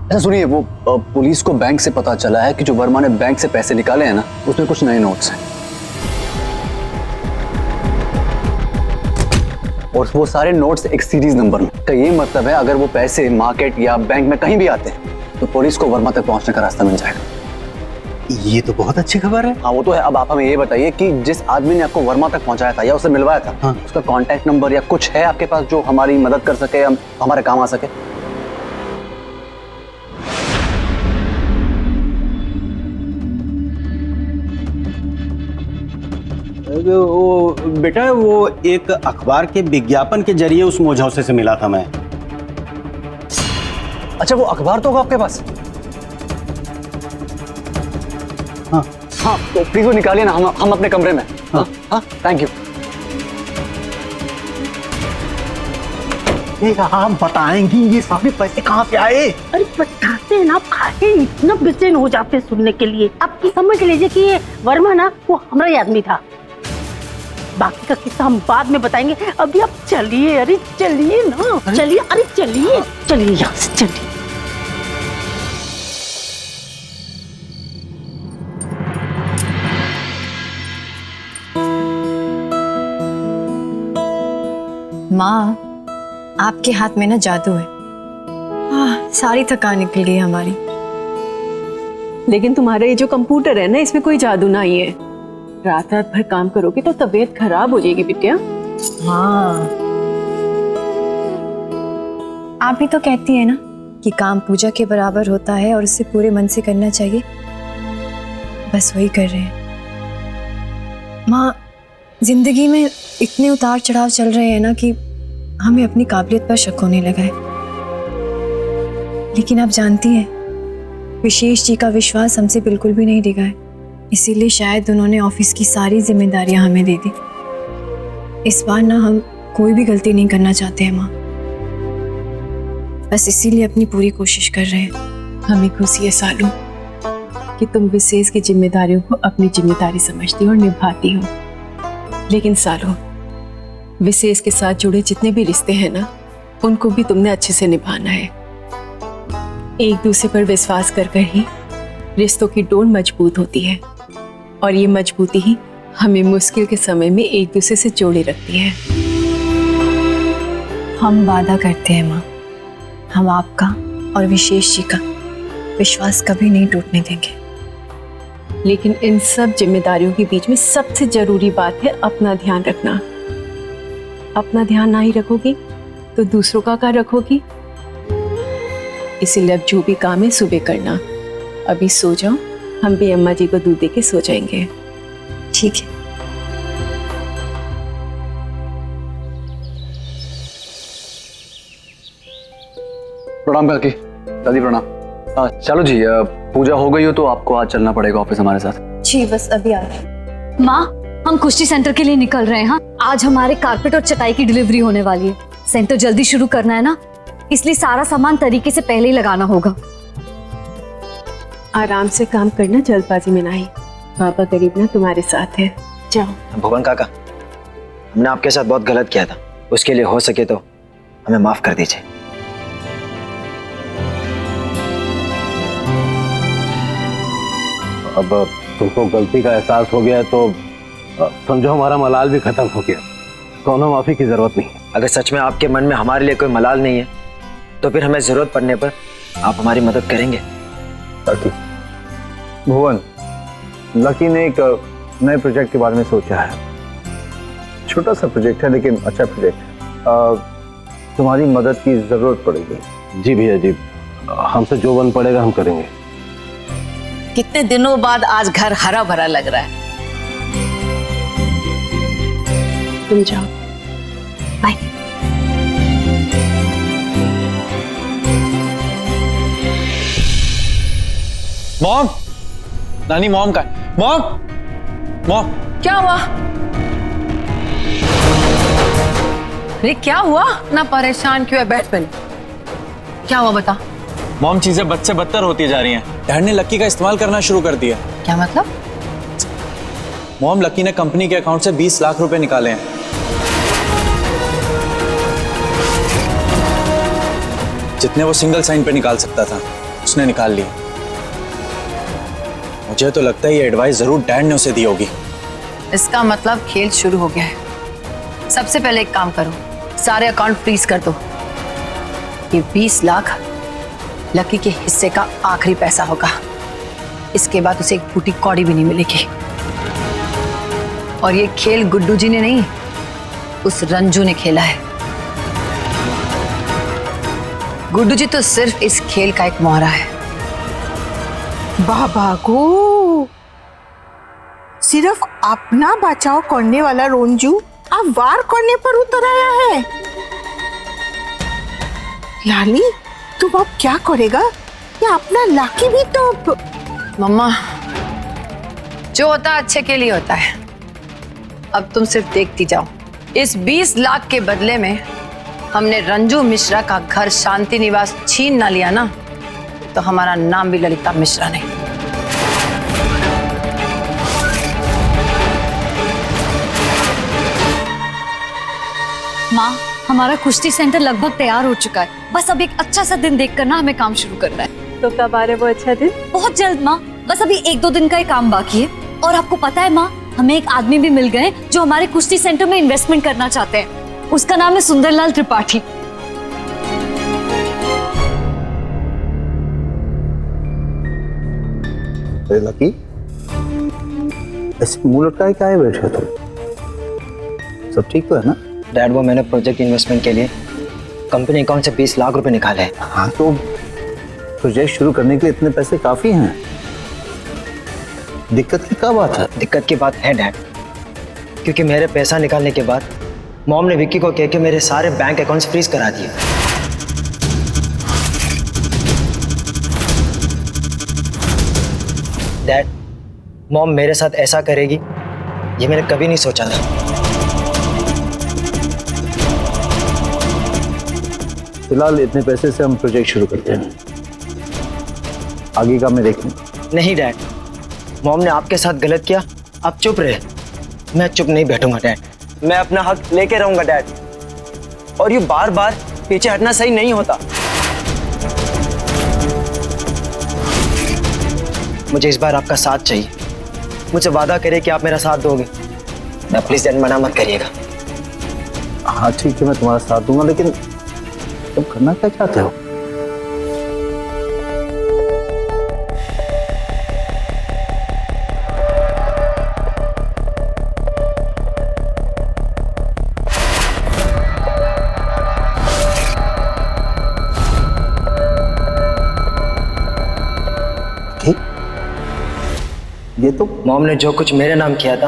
अच्छा सुनिए, वो पुलिस को बैंक से पता चला है कि जो वर्मा ने बैंक से पैसे निकाले हैं ना, उसमें कुछ नए नोट्स हैं और वो सारे नोट्स एक सीरीज नंबर में। तो ये मतलब है अगर वो पैसे मार्केट या बैंक में कहीं भी आते हैं तो पुलिस को वर्मा तक पहुंचने का रास्ता मिल जाएगा। ये तो बहुत अच्छी खबर है। हाँ वो तो है। अब आप हमें ये बताइए कि जिस आदमी ने आपको वर्मा तक पहुंचाया था या उसे मिलवाया था, हाँ, उसका कांटेक्ट नंबर या कुछ है आपके पास जो हमारी मदद कर सके, हम हमारे काम आ सके? वो बेटा, वो एक अखबार के विज्ञापन के जरिए उस मोझौसे से मिला था मैं। अच्छा, वो अखबार तो होगा आपके पास? हाँ हाँ, तो प्लीज वो निकालिए ना, हम अपने कमरे में। हाँ हाँ, थैंक यू। आप बताएंगी ये सारे पैसे कहाँ से आए? अरे बताते हैं ना, आप खाए इतना बेचैन हो जाते हैं सुनने के लिए। आप समझ लीजिए कि ये वर्मा ना वो हमारा ही आदमी था। बाकी का किस्सा हम बाद में बताएंगे, अभी आप चलिए। अरे चलिए ना, चलिए, अरे चलिए, चलिए यहाँ से चलिए। माँ, आपके हाथ में ना जादू है। सारी थकान निकल गई हमारी। लेकिन तुम्हारा ये जो कंप्यूटर है ना, इसमें कोई जादू नहीं है। रात रात भर काम करोगे तो तबीयत खराब हो जाएगी बिटिया। हाँ, आप भी तो कहती है ना कि काम पूजा के बराबर होता है और उसे पूरे मन से करना चाहिए। बस वही कर रहे हैं माँ। जिंदगी में इतने उतार चढ़ाव चल रहे हैं ना कि हमें अपनी काबिलियत पर शक होने लगा है। लेकिन आप जानती हैं, विशेष जी का विश्वास हमसे बिल्कुल भी नहीं डिगा है। इसीलिए शायद उन्होंने ऑफिस की सारी जिम्मेदारियां हमें दे दी। इस बार ना हम कोई भी गलती नहीं करना चाहते हैं माँ, बस इसीलिए अपनी पूरी कोशिश कर रहे हैं। हमें खुशी है सालू कि तुम विशेष की जिम्मेदारियों को अपनी जिम्मेदारी समझती हो और निभाती हो। लेकिन सालू, विशेष के साथ जुड़े जितने भी रिश्ते हैं ना, उनको भी तुमने अच्छे से निभाना है। एक दूसरे पर विश्वास कर कर ही रिश्तों की डोर मजबूत होती है और ये मजबूती ही हमें मुश्किल के समय में एक दूसरे से जोड़े रखती है। हम वादा करते हैं माँ, हम आपका और विशेष जी का विश्वास कभी नहीं टूटने देंगे। लेकिन इन सब जिम्मेदारियों के बीच में सबसे जरूरी बात है अपना ध्यान रखना। अपना ध्यान ना ही रखोगी तो दूसरों का क्या रखोगी? इसीलिए अब जो भी काम है सुबह करना। अभी सो जाओ, हम भी अम्मा जी को दूध दे के सो जाएंगे। ठीक है। प्रणाम काकी। दादी प्रणाम। चलो जी, पूजा हो गई हो तो आपको आज चलना पड़ेगा ऑफिस हमारे साथ। जी बस अभी आ रही। माँ, हम कुश्ती सेंटर के लिए निकल रहे हैं। हाँ, आज हमारे कारपेट और चटाई की डिलीवरी होने वाली है। सेंटर जल्दी शुरू करना है ना, इसलिए सारा सामान तरीके से पहले ही लगाना होगा। आराम से काम करना, जल्दबाजी में नहीं। बाबा गरीब ना तुम्हारे साथ है। जाओ। भुवन काका, हमने आपके साथ बहुत गलत किया था, उसके लिए हो सके तो हमें माफ कर दीजिए। अब तुमको गलती का एहसास हो गया तो समझो हमारा मलाल भी खत्म हो गया। कोनो माफी की जरूरत नहीं। अगर सच में आपके मन में हमारे लिए कोई मलाल नहीं है तो फिर हमें जरूरत पड़ने पर आप हमारी मदद करेंगे। भुवन, लकी ने एक नए प्रोजेक्ट के बारे में सोचा है। छोटा सा प्रोजेक्ट है लेकिन अच्छा प्रोजेक्ट। तुम्हारी मदद की जरूरत पड़ेगी। जी भैया जी, हमसे जो बन पड़ेगा हम करेंगे। कितने दिनों बाद आज घर हरा भरा लग रहा है। तुम जाओ। बाय। मॉम, नानी मॉम का मॉम मॉम क्या हुआ? अरे क्या हुआ? ना परेशान क्यों है? बैठ पहले। क्या हुआ बता। मॉम, चीजें बद से बदतर होती जा रही हैं। डैड ने लक्की का इस्तेमाल करना शुरू कर दिया। क्या मतलब? मॉम, लक्की ने कंपनी के अकाउंट से 20 लाख रुपए निकाले हैं। जितने वो सिंगल साइन पे निकाल सकता था उसने निकाल लिए। मुझे तो लगता है ये एडवाइस जरूर डैड ने उसे दी होगी। इसका मतलब खेल शुरू हो गया है। सबसे पहले एक काम करो, सारे अकाउंट फ्रीज कर दो। ये 20 लाख लकी के हिस्से का आखिरी पैसा होगा। इसके बाद उसे एक फूटी कौड़ी भी नहीं मिलेगी। और ये खेल गुड्डू जी ने नहीं, उस रंजू ने खेला है। गुड्डू जी तो सिर्फ इस खेल का एक मोहरा है। बाबा को सिर्फ अपना बचाव करने वाला रोंजू अब वार करने पर उतर आया है। लाली, तुम अब क्या करेगा? या अपना लाकी भी तो। मम्मा, जो होता है अच्छे के लिए होता है। अब तुम सिर्फ देखती जाओ। इस 20 लाख के बदले में हमने रंजू मिश्रा का घर शांति निवास छीन ना लिया ना, तो हमारा नाम भी ललिता मिश्रा नहीं। माँ, हमारा कुश्ती सेंटर लगभग तैयार हो चुका है। बस अब एक अच्छा सा दिन देखकर ना हमें काम शुरू करना है। तो कब आ रहा है वो अच्छा दिन? बहुत जल्द माँ, बस अभी 1-2 दिन का ही काम बाकी है। और आपको पता है माँ, हमें एक आदमी भी मिल गए जो हमारे कुश्ती सेंटर में इन्वेस्टमेंट करना चाहते हैं। उसका नाम है सुंदरलाल त्रिपाठी। लकी, ऐसे मुंह लटकाए क्या है बैठे हो तुम? सब ठीक तो है ना? डैड, वो मैंने प्रोजेक्ट इन्वेस्टमेंट के लिए कंपनी अकाउंट से 20 लाख रुपए निकाले हैं। हाँ, तो प्रोजेक्ट शुरू करने के लिए इतने पैसे काफी हैं। दिक्कत की क्या बात है? दिक्कत की बात है डैड, क्योंकि मेरे पैसा निकालने के बाद मॉम ने विक्की को कह के मेरे सारे बैंक अकाउंट्स फ्रीज करा दिए। डैड, मॉम मेरे साथ ऐसा करेगी ये मैंने कभी नहीं सोचा था। फिलहाल इतने पैसे से हम प्रोजेक्ट शुरू करते हैं, आगे का मैं देखूंगा। नहीं डैड, मॉम ने आपके साथ गलत किया, आप चुप रहे। मैं चुप नहीं बैठूंगा डैड, मैं अपना हक लेके रहूंगा डैड। और ये बार बार पीछे हटना सही नहीं होता। मुझे इस बार आपका साथ चाहिए। मुझे वादा करिए कि आप मेरा साथ दोगे। मैं प्लीज डैड, मना मत करिएगा। हाँ ठीक है, मैं तुम्हारा साथ दूंगा, लेकिन तुम करना क्या चाहते हो? ये तो मॉम ने जो कुछ मेरे नाम किया था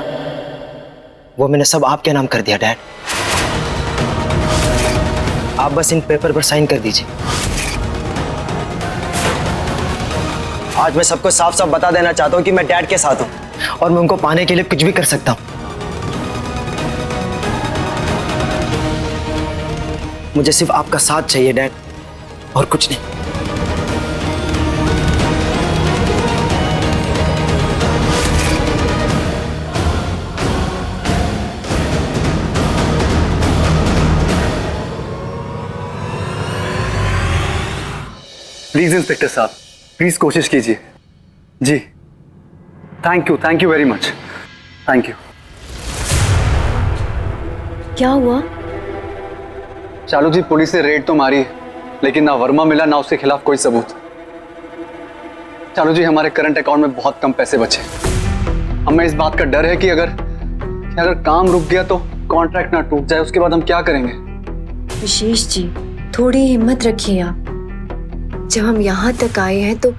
वो मैंने सब आपके नाम कर दिया डैड। आप बस इन पेपर पर साइन कर दीजिए। आज मैं सबको साफ साफ बता देना चाहता हूँ कि मैं डैड के साथ हूँ और मैं उनको पाने के लिए कुछ भी कर सकता हूँ। मुझे सिर्फ आपका साथ चाहिए डैड, और कुछ नहीं। प्लीज इंस्पेक्टर साहब, प्लीज कोशिश कीजिए। जी thank you very much, thank you. क्या हुआ? चालू जी, पुलिस ने रेड तो मारी है, लेकिन ना वर्मा मिला ना उसके खिलाफ कोई सबूत। चालू जी, हमारे करंट अकाउंट में बहुत कम पैसे बचे। हमें इस बात का डर है कि अगर काम रुक गया तो कॉन्ट्रैक्ट ना टूट जाए, उसके बाद हम क्या करेंगे? विशेष जी, थोड़ी हिम्मत रखिए आप। जब हम यहाँ तक आए हैं तो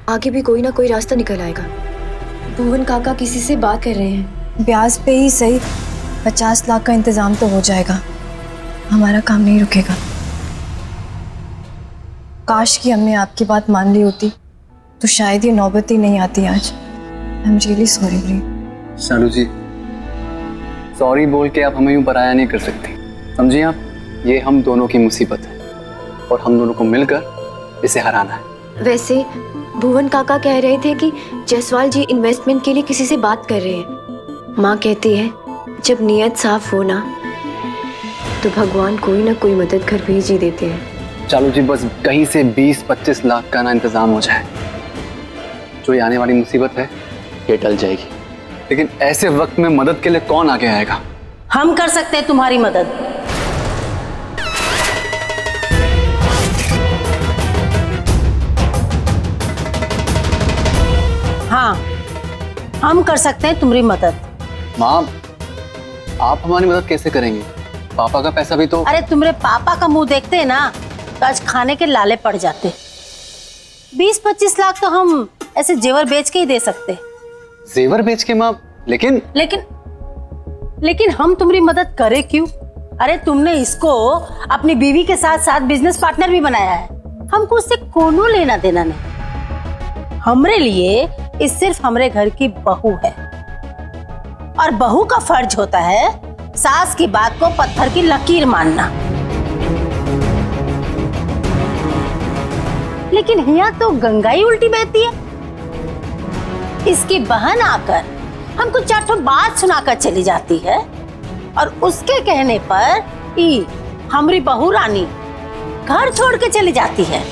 आगे भी कोई ना कोई रास्ता निकल आएगा। भुवन काका किसी से बात कर रहे हैं। ब्याज पे ही सही 50 लाख का इंतजाम तो हो जाएगा, हमारा काम नहीं रुकेगा। काश कि हमने आपकी बात मान ली होती तो शायद ये नौबत ही नहीं आती आज। I am really sorry please. चालू जी, सॉरी बोल के आप हमें यूं पराया नहीं कर सकती, समझिए आप। ये हम दोनों की मुसीबत है और हम दोनों को मिलकर इसे हराना है। वैसे भुवन काका कह रहे थे कि जायसवाल जी इन्वेस्टमेंट के लिए किसी से बात कर रहे हैं। माँ कहती है जब नीयत साफ हो ना तो भगवान कोई ना कोई मदद कर भेज ही देते हैं। चालू जी, बस कहीं से 20-25 लाख का ना इंतजाम हो जाए, जो ये आने वाली मुसीबत है ये टल जाएगी। लेकिन ऐसे वक्त में मदद के लिए कौन आगे आएगा? हम कर सकते हैं तुम्हारी मदद। हाँ, हम कर सकते हैं तुम्हारी मदद। माँ, आप हमारी मदद कैसे करेंगे? पापा का पैसा भी तो। अरे तुम्हारे पापा का मुंह देखते हैं ना तो आज खाने के लाले पड़ जाते। 20-25 लाख तो हम ऐसे जेवर बेच के ही दे सकते। जेवर बेच के माँ? लेकिन हम तुम्हारी मदद करें क्यों? अरे तुमने इसको अपनी बीवी के साथ साथ बिजनेस पार्टनर भी बनाया है। हमको उससे कोनो लेना देना नहीं। हमरे लिए इस सिर्फ हमरे घर की बहू है और बहू का फर्ज होता है सास की बात को पत्थर की लकीर मानना। लेकिन यहाँ तो गंगा ही उल्टी बहती है। इसकी बहन आकर हमको 4 बात सुनाकर चली जाती है और उसके कहने पर ही हमारी बहू रानी घर छोड़ के चली जाती है।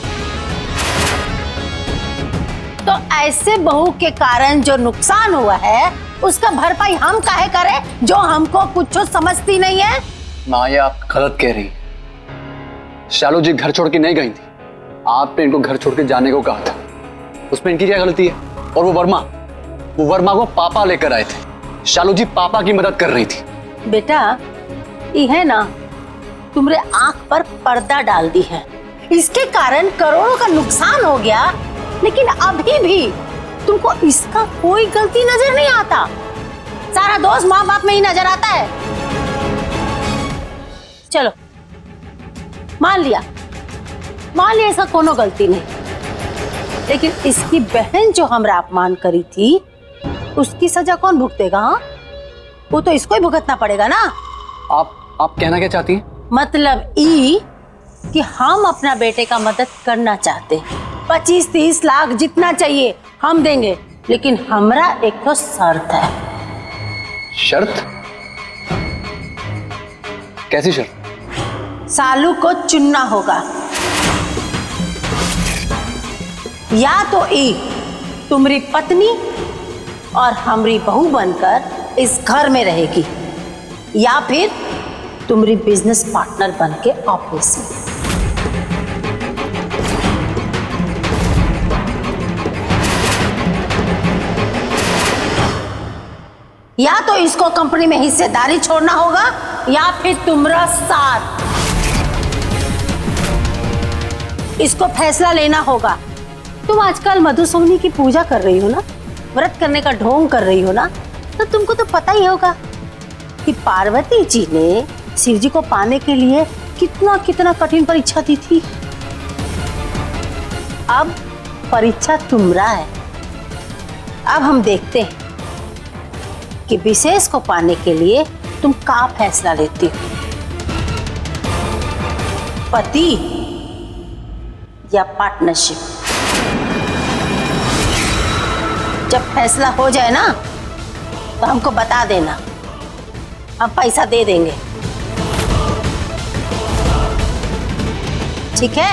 तो ऐसे बहू के कारण जो नुकसान हुआ है उसका भरपाई हम काहे करें जो हमको कुछ समझती नहीं है? माँ, ये आप गलत कह रही। शालू जी घर छोड़ के नहीं गई थी, आपने इनको घर छोड़ के जाने को कहा था। उसमें इनकी क्या गलती है? और वो वर्मा को पापा लेकर आए थे। शालू जी पापा की मदद कर रही थी। बेटा, ये है ना तुमरे आंख पर पर्दा डाल दी है, इसके कारण करोड़ों का नुकसान हो गया। लेकिन अभी भी तुमको इसका कोई गलती नजर नहीं आता। सारा दोष माँ बाप में ही नजर आता है। चलो मान लिया इसका कोनो गलती नहीं, लेकिन इसकी बहन जो हमरा अपमान करी थी उसकी सजा कौन भुगतेगा? हाँ, वो तो इसको ही भुगतना पड़ेगा ना। आप कहना क्या चाहती हैं? मतलब ई कि हम अपना बेटे का मदद करना चाहते। 25-30 लाख जितना चाहिए हम देंगे, लेकिन हमरा एक तो शर्त है। शर्त? कैसी शर्त? सालू को चुनना होगा। या तो ई तुम्हारी पत्नी और हमारी बहू बनकर इस घर में रहेगी, या फिर तुम्हारी बिजनेस पार्टनर बन के ऑफिस में। या तो इसको कंपनी में हिस्सेदारी छोड़ना होगा या फिर तुम्हारा साथ। इसको फैसला लेना होगा। तुम आजकल मधुसोनी की पूजा कर रही हो ना, व्रत करने का ढोंग कर रही हो ना, तो तुमको तो पता ही होगा कि पार्वती जी ने शिव जी को पाने के लिए कितना कितना कठिन परीक्षा दी थी। अब परीक्षा तुम्हारा है। अब हम देखते हैं कि विशेष को पाने के लिए तुम क्या फैसला लेती हो, पति या पार्टनरशिप। जब फैसला हो जाए ना तो हमको बता देना, हम पैसा दे देंगे, ठीक है?